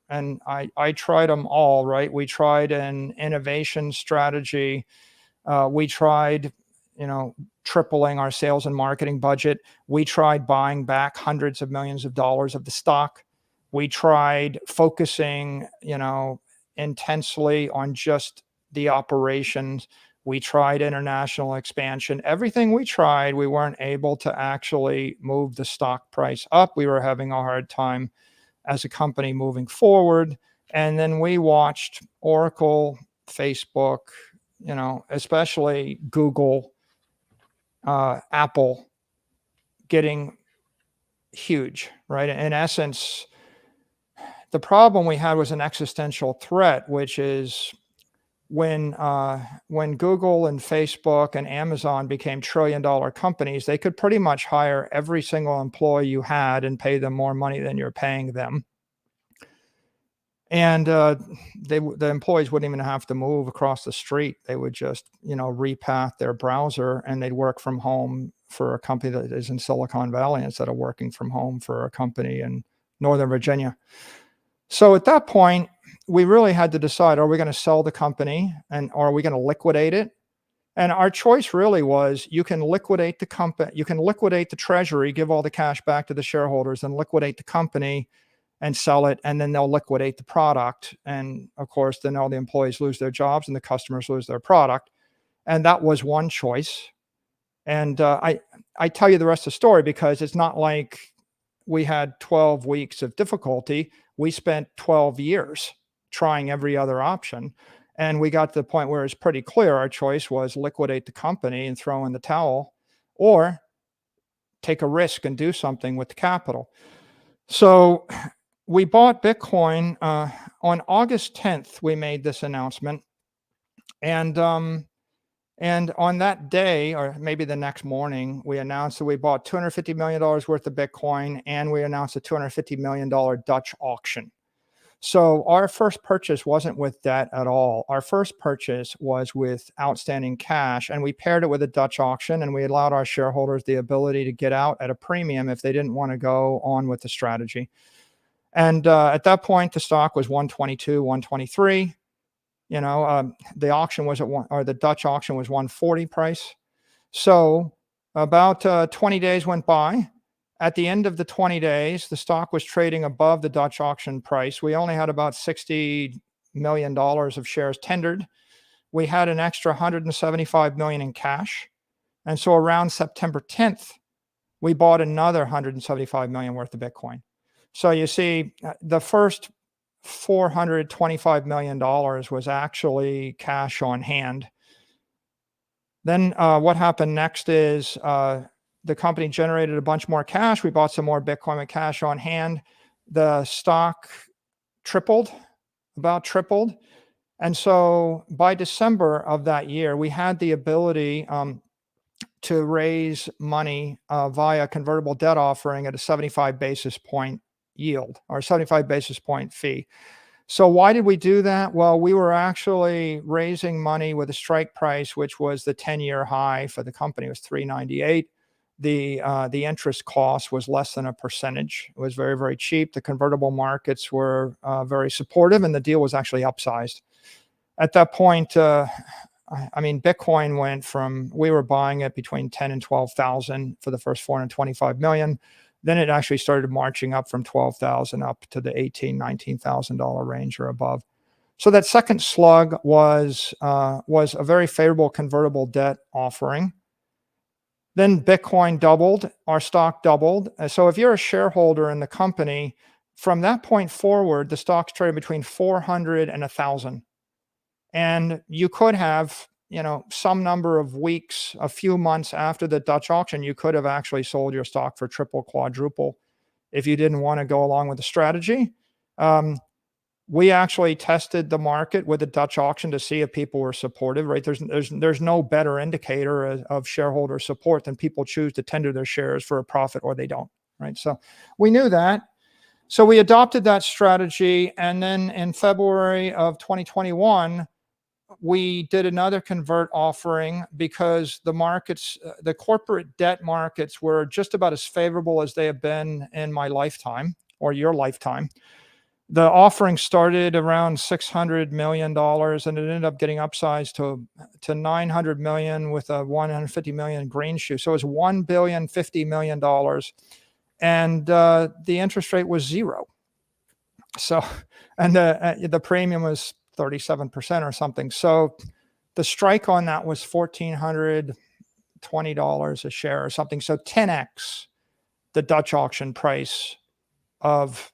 [SPEAKER 2] and I tried them all, right? We tried an innovation strategy. We tried, tripling our sales and marketing budget. We tried buying back hundreds of millions of dollars of the stock. We tried focusing, intensely on just the operations. We tried international expansion. Everything we tried, we weren't able to actually move the stock price up. We were having a hard time as a company moving forward. And then we watched Oracle, Facebook, especially Google, Apple getting huge, right? In essence, the problem we had was an existential threat, which is when Google and Facebook and Amazon became trillion-dollar companies, they could pretty much hire every single employee you had and pay them more money than you're paying them. And the employees wouldn't even have to move across the street. They would just, repath their browser, and they'd work from home for a company that is in Silicon Valley instead of working from home for a company in Northern Virginia. So at that point, we really had to decide, are we going to sell the company or are we going to liquidate it? And our choice really was, you can liquidate the company, you can liquidate the treasury, give all the cash back to the shareholders, and liquidate the company and sell it, and then they'll liquidate the product. And of course, then all the employees lose their jobs and the customers lose their product. And that was one choice. And I tell you the rest of the story because it's not like we had 12 weeks of difficulty. We spent 12 years trying every other option. And we got to the point where it's pretty clear our choice was liquidate the company and throw in the towel, or take a risk and do something with the capital. So we bought Bitcoin on August 10th. We made this announcement, and on that day, or maybe the next morning, we announced that we bought $250 million worth of Bitcoin, and we announced a $250 million Dutch auction. So our first purchase wasn't with debt at all. Our first purchase was with outstanding cash, and we paired it with a Dutch auction, and we allowed our shareholders the ability to get out at a premium if they didn't want to go on with the strategy. And at that point, the stock was 122, 123. The auction was the Dutch auction was 140 price. So about 20 days went by. At the end of the 20 days, the stock was trading above the Dutch auction price. We only had about $60 million of shares tendered. We had an extra $175 million in cash. And so around September 10th, we bought another $175 million worth of Bitcoin. So you see, the first $425 million was actually cash on hand. Then what happened next is the company generated a bunch more cash. We bought some more Bitcoin with cash on hand. The stock about tripled. And so by December of that year, we had the ability to raise money via convertible debt offering at a 75 basis point yield, or 75 basis point fee. So why did we do that? Well, we were actually raising money with a strike price, which was the 10-year high for the company. It was $3.98. The interest cost was less than a percentage. It was very, very cheap. The convertible markets were very supportive, and the deal was actually upsized. At that point, Bitcoin went from, we were buying it between 10 and 12,000 for the first 425 million. Then it actually started marching up from 12,000 up to the $18,000, $19,000 range or above. So that second slug was a very favorable convertible debt offering. Then Bitcoin doubled, our stock doubled. So if you're a shareholder in the company, from that point forward, the stock's traded between 400 and 1,000. And you could have, some number of weeks, a few months after the Dutch auction, you could have actually sold your stock for triple, quadruple if you didn't want to go along with the strategy. We actually tested the market with the Dutch auction to see if people were supportive, right? There's no better indicator of shareholder support than people choose to tender their shares for a profit or they don't, right? So we knew that. So we adopted that strategy. And then in February of 2021, we did another convert offering because the markets, the corporate debt markets, were just about as favorable as they have been in my lifetime or your lifetime. The offering started around $600 million, and it ended up getting upsized to $900 million with a $150 million green shoe. So it was $1,050 million, and the interest rate was 0. So, and the premium was 37% or something. So the strike on that was $1,420 a share or something. So 10x the Dutch auction price of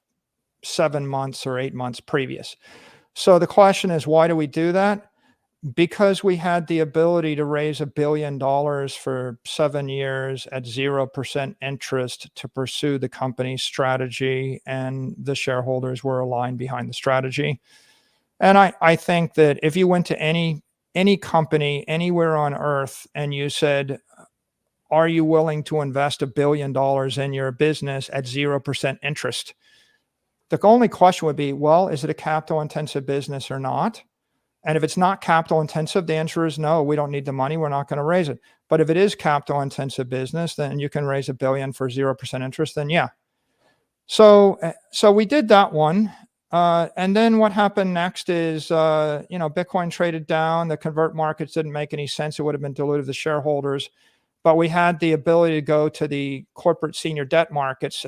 [SPEAKER 2] 7 months or 8 months previous. So the question is, why do we do that? Because we had the ability to raise $1 billion for 7 years at 0% interest to pursue the company's strategy, and the shareholders were aligned behind the strategy. And I think that if you went to any company anywhere on earth and you said, are you willing to invest $1 billion in your business at 0% interest? The only question would be, well, is it a capital intensive business or not? And if it's not capital intensive, the answer is no, we don't need the money. We're not going to raise it. But if it is capital intensive business, then you can raise $1 billion for 0% interest, then yeah. So we did that one. And then what happened next is, Bitcoin traded down. The convert markets didn't make any sense. It would have been dilutive to shareholders. But we had the ability to go to the corporate senior debt markets.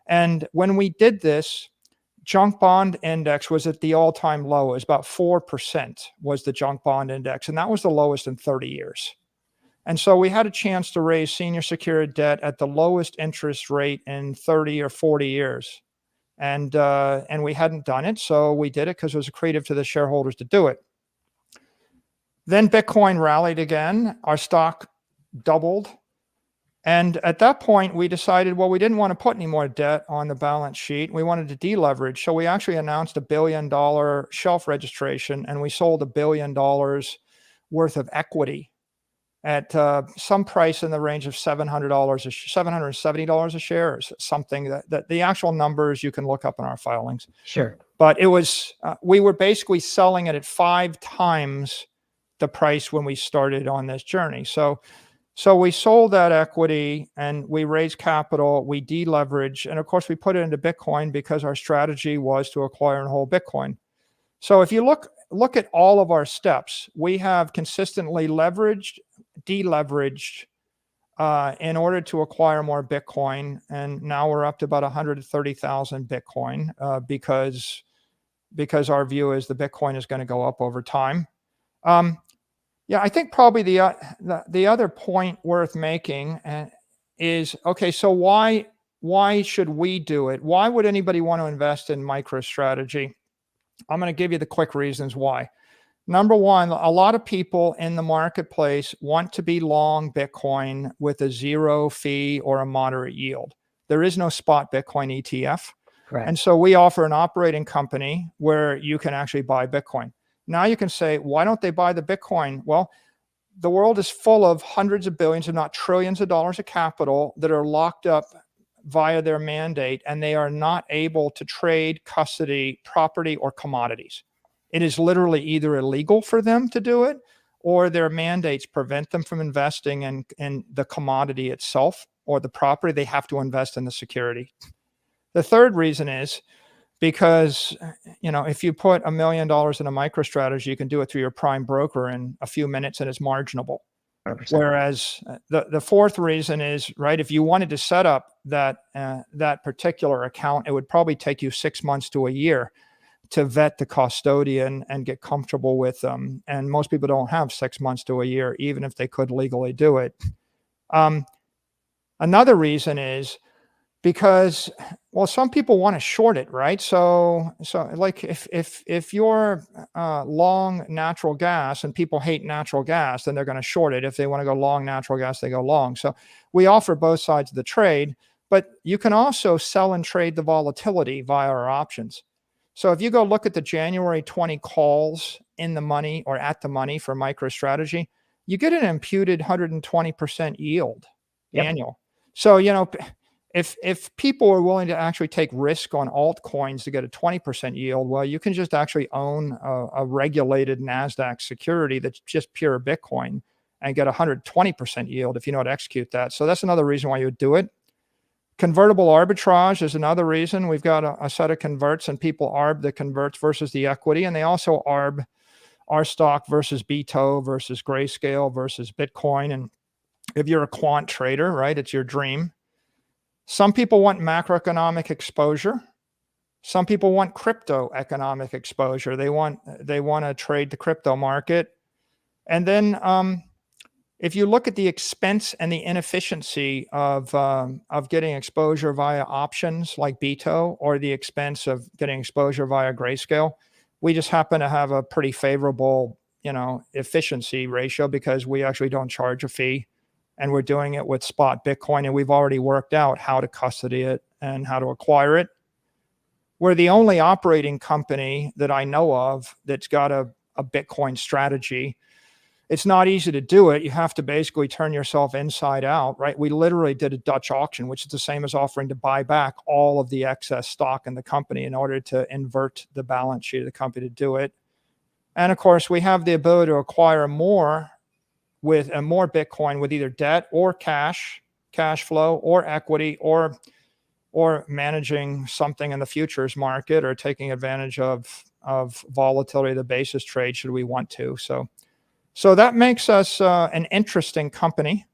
[SPEAKER 2] And when we did this, junk bond index was at the all-time low. It was about 4% was the junk bond index. And that was the lowest in 30 years. And so we had a chance to raise senior secured debt at the lowest interest rate in 30 or 40 years. And we hadn't done it. So we did it because it was accretive to the shareholders to do it. Then Bitcoin rallied again. Our stock doubled. And at that point, we decided, well, we didn't want to put any more debt on the balance sheet. We wanted to deleverage. So we actually announced $1 billion shelf registration, and we sold $1 billion worth of equity at some price in the range of $770 a share, or something that the actual numbers you can look up in our filings.
[SPEAKER 3] Sure.
[SPEAKER 2] But it was, we were basically selling it at 5 times the price when we started on this journey. So we sold that equity and we raised capital, we deleveraged, and of course we put it into Bitcoin because our strategy was to acquire and hold Bitcoin. So if you look at all of our steps, we have consistently leveraged, deleveraged in order to acquire more Bitcoin, and now we're up to about 130,000 Bitcoin because our view is the Bitcoin is going to go up over time. Yeah, I think probably the other point worth making is, okay, so why should we do it? Why would anybody want to invest in MicroStrategy? I'm going to give you the quick reasons why. Number one, a lot of people in the marketplace want to be long Bitcoin with a 0 fee or a moderate yield. There is no spot Bitcoin ETF.
[SPEAKER 3] Correct.
[SPEAKER 2] And so we offer an operating company where you can actually buy Bitcoin. Now you can say, why don't they buy the Bitcoin? Well, the world is full of hundreds of billions, if not trillions of dollars of capital that are locked up via their mandate, and they are not able to trade, custody, property, or commodities. It is literally either illegal for them to do it, or their mandates prevent them from investing in the commodity itself or the property. They have to invest in the security. The third reason is because, if you put $1 million in a MicroStrategy, you can do it through your prime broker in a few minutes and it's marginable.
[SPEAKER 3] 100%.
[SPEAKER 2] Whereas the fourth reason is, right, if you wanted to set up that particular account, it would probably take you 6 months to a year to vet the custodian and get comfortable with them. And most people don't have 6 months to a year, even if they could legally do it. Another reason is because, well, some people want to short it, right? So like if you're long natural gas and people hate natural gas, then they're going to short it. If they want to go long natural gas, they go long. So we offer both sides of the trade, but you can also sell and trade the volatility via our options. So if you go look at the January 20 calls in the money or at the money for MicroStrategy, you get an imputed 120% yield annual. So, if people are willing to actually take risk on altcoins to get a 20% yield, well, you can just actually own a regulated NASDAQ security that's just pure Bitcoin and get 120% yield if you know how to execute that. So that's another reason why you would do it. Convertible arbitrage is another reason. We've got a set of converts, and people arb the converts versus the equity, and they also arb our stock versus BTO versus Grayscale versus Bitcoin. And if you're a quant trader, right, it's your dream. Some people want macroeconomic exposure. Some people want crypto economic exposure. They want to trade the crypto market. And then if you look at the expense and the inefficiency of getting exposure via options like BTO, or the expense of getting exposure via Grayscale, we just happen to have a pretty favorable, efficiency ratio because we actually don't charge a fee. And we're doing it with spot Bitcoin, and we've already worked out how to custody it and how to acquire it. We're the only operating company that I know of that's got a Bitcoin strategy. It's not easy to do it. You have to basically turn yourself inside out, right? We literally did a Dutch auction, which is the same as offering to buy back all of the excess stock in the company in order to invert the balance sheet of the company to do it. And of course, we have the ability to acquire more Bitcoin with either debt or cash flow, or equity, or managing something in the futures market, or taking advantage of volatility of the basis trade should we want to. So that makes us an interesting company,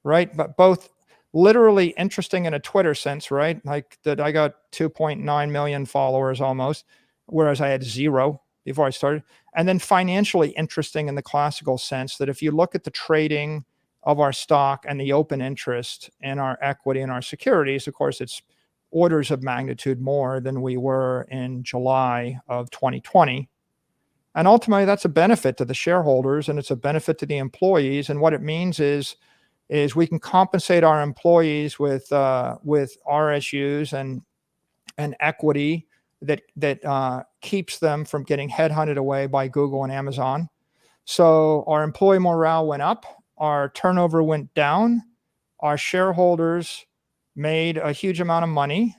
[SPEAKER 2] right? But both literally interesting in a Twitter sense, right? Like that I got 2.9 million followers almost, whereas I had 0 before I started. And then financially interesting in the classical sense that if you look at the trading of our stock and the open interest in our equity and our securities, of course, it's orders of magnitude more than we were in July of 2020. And ultimately, that's a benefit to the shareholders and it's a benefit to the employees. And what it means is we can compensate our employees with RSUs and equity that keeps them from getting headhunted away by Google and Amazon. So our employee morale went up, our turnover went down, our shareholders made a huge amount of money.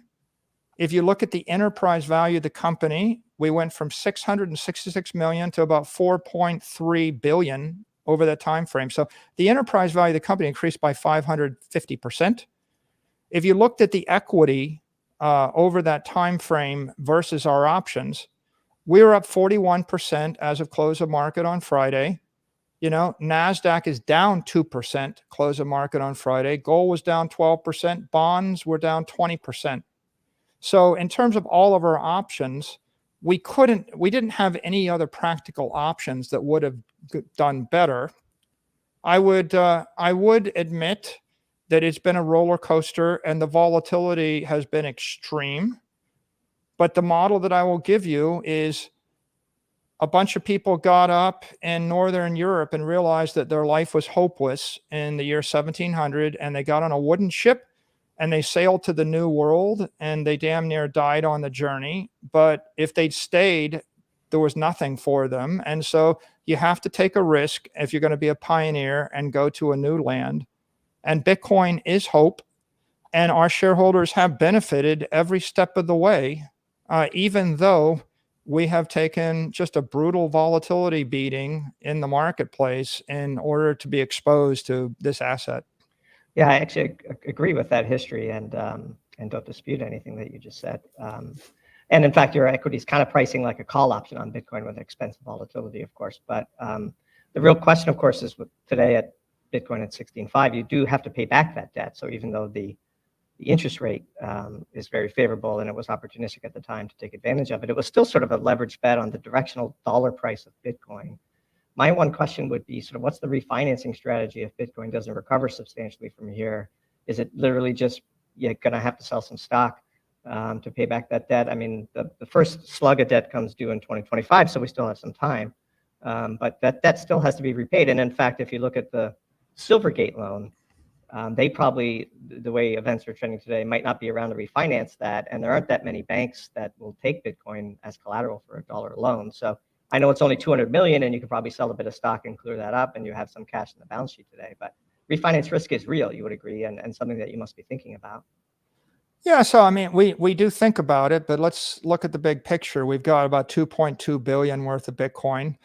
[SPEAKER 2] If you look at the enterprise value of the company, we went from 666 million to about 4.3 billion over that time frame. So the enterprise value of the company increased by 550%. If you looked at the equity over that time frame versus our options, we were up 41% as of close of market on Friday. You know, NASDAQ is down 2% close of market on Friday. Gold was down 12%. Bonds were down 20%. So in terms of all of our options, we didn't have any other practical options that would have done better. I would admit that it's been a roller coaster and the volatility has been extreme. But the model that I will give you is a bunch of people got up in Northern Europe and realized that their life was hopeless in the year 1700, and they got on a wooden ship and they sailed to the New World, and they damn near died on the journey. But if they'd stayed, there was nothing for them. And so you have to take a risk if you're going to be a pioneer and go to a new land. And Bitcoin is hope. And our shareholders have benefited every step of the way, even though we have taken just a brutal volatility beating in the marketplace in order to be exposed to this asset.
[SPEAKER 3] Yeah, I actually agree with that history and don't dispute anything that you just said. And in fact, your equity is kind of pricing like a call option on Bitcoin with expensive volatility, of course. But the real question, of course, is with today at Bitcoin at 16.5, you do have to pay back that debt. So even though the interest rate is very favorable and it was opportunistic at the time to take advantage of it, it was still sort of a leveraged bet on the directional dollar price of Bitcoin. My one question would be sort of what's the refinancing strategy if Bitcoin doesn't recover substantially from here? Is it literally just you're going to have to sell some stock to pay back that debt? I mean, the first slug of debt comes due in 2025, so we still have some time. But that debt still has to be repaid. And in fact, if you look at the Silvergate loan, they probably, the way events are trending today, might not be around to refinance that. And there aren't that many banks that will take Bitcoin as collateral for $1 loan. So I know it's only 200 million and you could probably sell a bit of stock and clear that up and you have some cash in the balance sheet today. But refinance risk is real, you would agree, and something that you must be thinking about.
[SPEAKER 2] Yeah, so I mean, we do think about it, but let's look at the big picture. We've got about 2.2 billion worth of Bitcoin.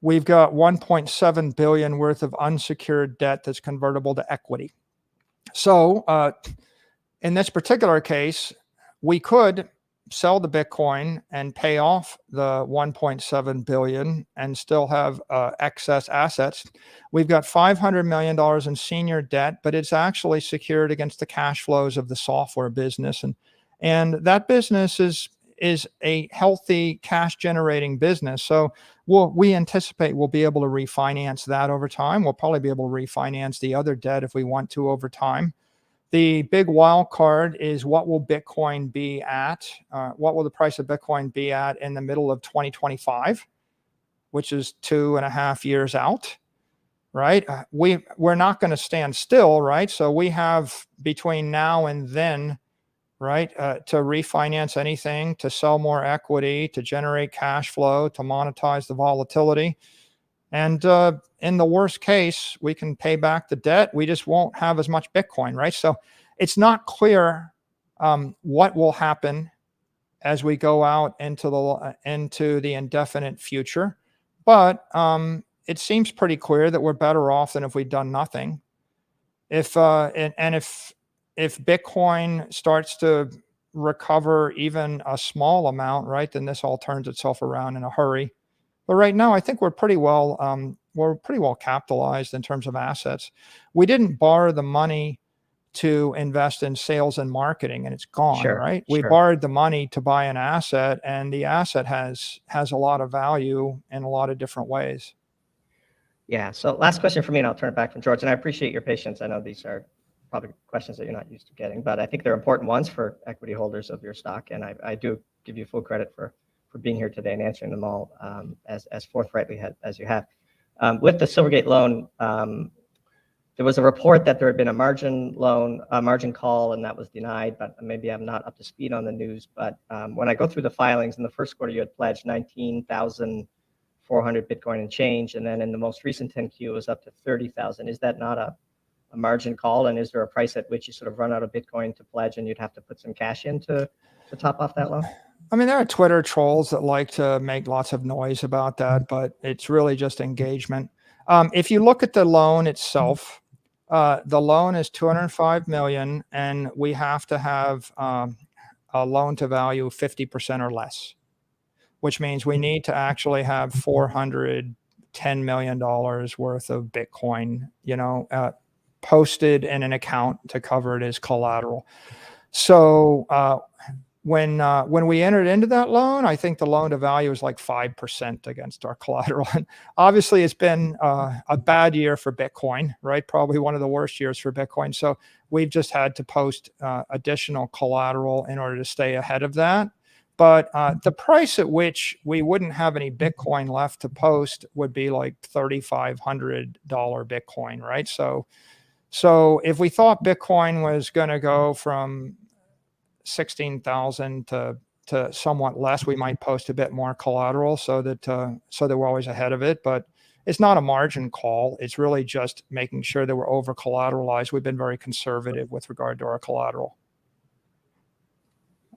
[SPEAKER 2] We've got 1.7 billion worth of unsecured debt that's convertible to equity. So in this particular case, we could sell the Bitcoin and pay off the 1.7 billion and still have excess assets. We've got $500 million in senior debt, but it's actually secured against the cash flows of the software business. And that business is a healthy cash generating business. So we anticipate we'll be able to refinance that over time. We'll probably be able to refinance the other debt if we want to over time. The big wild card is what will Bitcoin be at? What will the price of Bitcoin be at in the middle of 2025, which is 2.5 years out, right? We're not going to stand still, right? So we have between now and then, right, to refinance anything, to sell more equity, to generate cash flow, to monetize the volatility. And in the worst case, we can pay back the debt. We just won't have as much Bitcoin, right? So it's not clear what will happen as we go out into the indefinite future. But it seems pretty clear that we're better off than if we'd done nothing. If Bitcoin starts to recover even a small amount, right, then this all turns itself around in a hurry. But right now, I think we're pretty well capitalized in terms of assets. We didn't borrow the money to invest in sales and marketing, and it's gone, right? We borrowed the money to buy an asset, and the asset has a lot of value in a lot of different ways.
[SPEAKER 3] Yeah. So last question for me, and I'll turn it back from George. And I appreciate your patience. I know these are probably questions that you're not used to getting, but I think they're important ones for equity holders of your stock, and I do give you full credit for for being here today and answering them all as forthrightly as you have. With the Silvergate loan, there was a report that there had been a margin call, and that was denied, but maybe I'm not up to speed on the news. But when I go through the filings in the first quarter, you had pledged 19,400 Bitcoin and change. And then in the most recent 10Q, it was up to 30,000. Is that not a margin call? And is there a price at which you sort of run out of Bitcoin to pledge and you'd have to put some cash in to top off that loan?
[SPEAKER 2] I mean, there are Twitter trolls that like to make lots of noise about that, but it's really just engagement. If you look at the loan itself, the loan is 205 million, and we have to have a loan to value 50% or less, which means we need to actually have $410 million worth of Bitcoin, posted in an account to cover it as collateral. So when we entered into that loan, I think the loan to value is like 5% against our collateral. And obviously it's been a bad year for Bitcoin, right? Probably one of the worst years for Bitcoin. So we've just had to post additional collateral in order to stay ahead of that. But the price at which we wouldn't have any Bitcoin left to post would be like $3,500 Bitcoin, right? So if we thought Bitcoin was going to go from 16,000 to somewhat less, we might post a bit more collateral so that we're always ahead of it. But it's not a margin call. It's really just making sure that we're over collateralized. We've been very conservative with regard to our collateral.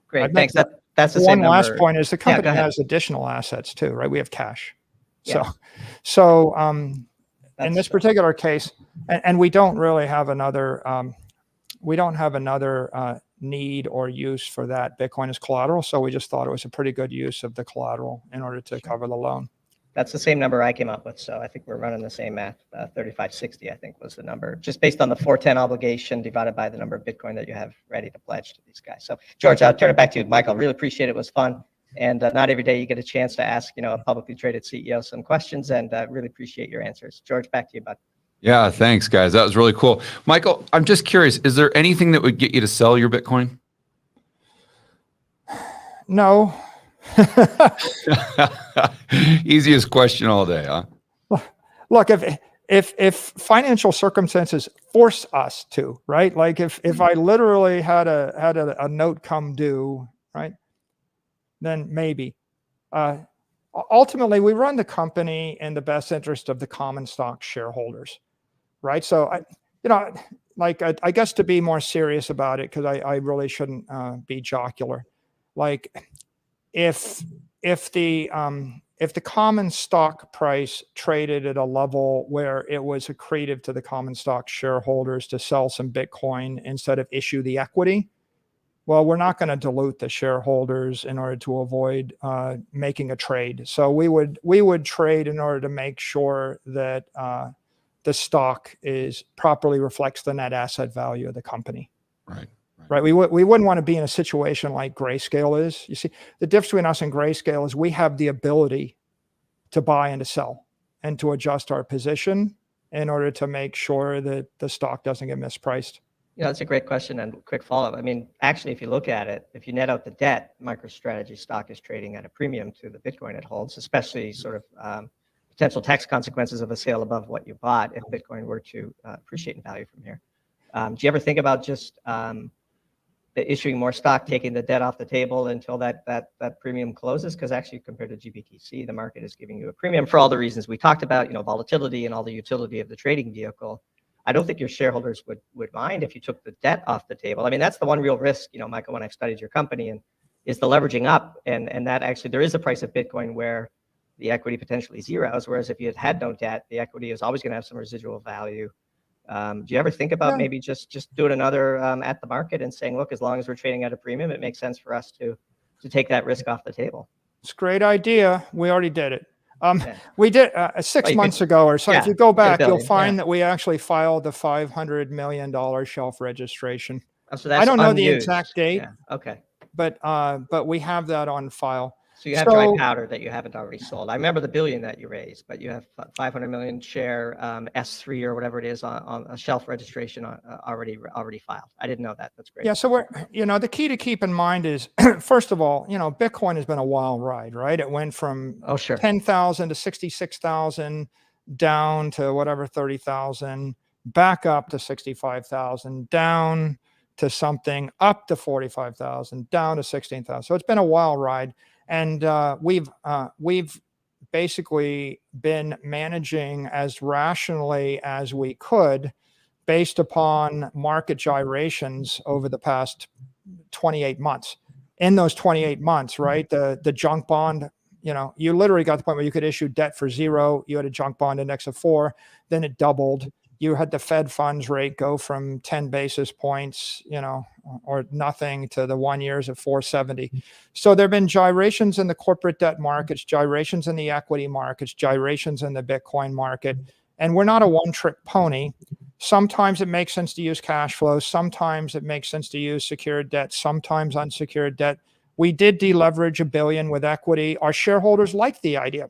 [SPEAKER 3] Great, thanks. That's the same
[SPEAKER 2] number. One last point is the company has additional assets too, right? We have cash.
[SPEAKER 3] Yeah.
[SPEAKER 2] So in this particular case, and we don't really have another, need or use for that Bitcoin as collateral. So we just thought it was a pretty good use of the collateral in order to cover the loan.
[SPEAKER 3] That's the same number I came up with. So I think we're running the same math. 3560, I think, was the number, just based on the 410 obligation divided by the number of Bitcoin that you have ready to pledge to these guys. So George, I'll turn it back to you. Michael, really appreciate it. It was fun. And not every day you get a chance to ask, a publicly traded CEO some questions, and really appreciate your answers. George, back to you, bud.
[SPEAKER 1] Yeah, thanks, guys. That was really cool. Michael, I'm just curious, is there anything that would get you to sell your Bitcoin?
[SPEAKER 2] No.
[SPEAKER 1] Easiest question all day, huh?
[SPEAKER 2] Look, if financial circumstances force us to, right? Like if I literally had a note come due, right? Then maybe. Ultimately, we run the company in the best interest of the common stock shareholders, right? So I guess to be more serious about it, because I really shouldn't be jocular. Like if the common stock price traded at a level where it was accretive to the common stock shareholders to sell some Bitcoin instead of issue the equity, well, we're not going to dilute the shareholders in order to avoid making a trade. So we would trade in order to make sure that the stock properly reflects the net asset value of the company. Right. We wouldn't want to be in a situation like Grayscale is. You see, the difference between us and Grayscale is we have the ability to buy and to sell and to adjust our position in order to make sure that the stock doesn't get mispriced.
[SPEAKER 3] That's a great question and quick follow-up. I mean, actually, if you look at it, if you net out the debt, MicroStrategy stock is trading at a premium to the Bitcoin it holds, especially sort of potential tax consequences of a sale above what you bought if Bitcoin were to appreciate in value from here. Do you ever think about just issuing more stock, taking the debt off the table until that premium closes? Because actually, compared to GBTC, the market is giving you a premium for all the reasons we talked about, volatility and all the utility of the trading vehicle. I don't think your shareholders would mind if you took the debt off the table. I mean, that's the one real risk, Michael, when I've studied your company, and is the leveraging up, and that actually there is a price of Bitcoin where the equity potentially zeros, whereas if you had no debt, the equity is always going to have some residual value. Do you ever think about maybe just doing another at the market and saying, look, as long as we're trading at a premium, it makes sense for us to take that risk off the table?
[SPEAKER 2] It's a great idea. We already did it. We did 6 months ago or so. If you go back, you'll find that we actually filed the $500 million shelf registration.
[SPEAKER 3] So that's
[SPEAKER 2] I don't know
[SPEAKER 3] unused.
[SPEAKER 2] the exact date.
[SPEAKER 3] Yeah. Okay.
[SPEAKER 2] But we have that on file.
[SPEAKER 3] So you have dry
[SPEAKER 2] So-
[SPEAKER 3] powder that you haven't already sold. I remember the $1 billion that you raised, but you have 500 million share S3 or whatever it is on a shelf registration already filed. I didn't know that. That's great.
[SPEAKER 2] Yeah, so the key to keep in mind is, first of all, Bitcoin has been a wild ride, right? It went from
[SPEAKER 3] Oh, sure.
[SPEAKER 2] 10,000 to 66,000, down to whatever 30,000, back up to 65,000, down to something, up to 45,000, down to 16,000. So it's been a wild ride, and we've basically been managing as rationally as we could, based upon market gyrations over the past 28 months. In those 28 months, right, the junk bond, you literally got to the point where you could issue debt for 0. You had a junk bond index of 4, then it doubled. You had the Fed funds rate go from 10 basis points, or nothing, to the 1 years at 470. So there have been gyrations in the corporate debt markets, gyrations in the equity markets, gyrations in the Bitcoin market. And we're not a one-trick pony. Sometimes it makes sense to use cash flow. Sometimes it makes sense to use secured debt, sometimes unsecured debt. We did deleverage $1 billion with equity. Our shareholders liked the idea,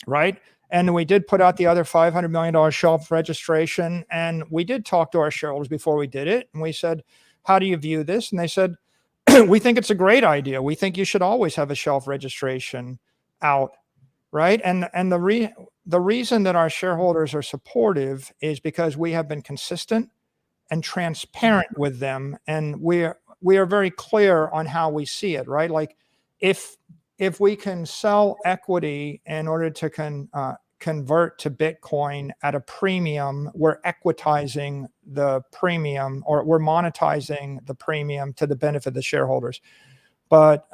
[SPEAKER 2] right? And we did put out the other $500 million shelf registration. And we did talk to our shareholders before we did it. And we said, how do you view this? And they said, we think it's a great idea. We think you should always have a shelf registration out, right? And the reason that our shareholders are supportive is because we have been consistent and transparent with them, and we are very clear on how we see it, right? Like if we can sell equity in order to convert to Bitcoin at a premium, we're equitizing the premium, or we're monetizing the premium to the benefit of the shareholders. But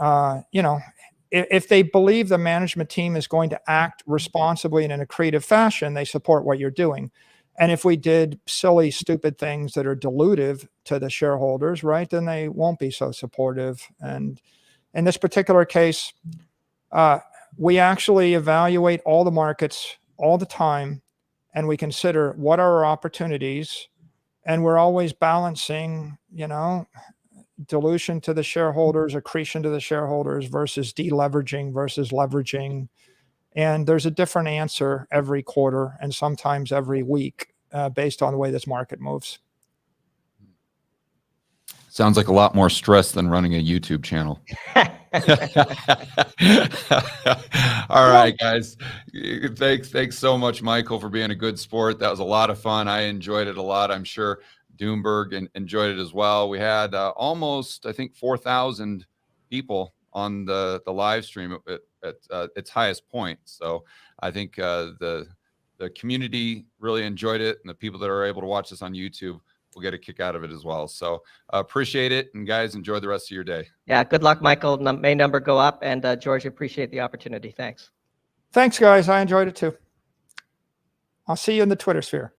[SPEAKER 2] if they believe the management team is going to act responsibly and in a creative fashion, they support what you're doing. And if we did silly, stupid things that are dilutive to the shareholders, right, then they won't be so supportive. And in this particular case, we actually evaluate all the markets all the time, and we consider what are our opportunities, and we're always balancing, dilution to the shareholders, accretion to the shareholders, versus deleveraging versus leveraging. And there's a different answer every quarter and sometimes every week based on the way this market moves.
[SPEAKER 1] Sounds like a lot more stress than running a YouTube channel. All right, guys. Thanks so much, Michael, for being a good sport. That was a lot of fun. I enjoyed it a lot. I'm sure Doomberg enjoyed it as well. We had almost, I think, 4,000 people on the live stream at its highest point. So I think the community really enjoyed it, and the people that are able to watch this on YouTube will get a kick out of it as well. So appreciate it, and guys, enjoy the rest of your day.
[SPEAKER 3] Yeah, good luck, Michael. May number go up, and George, appreciate the opportunity. Thanks.
[SPEAKER 2] Thanks, guys. I enjoyed it too. I'll see you in the Twitter sphere.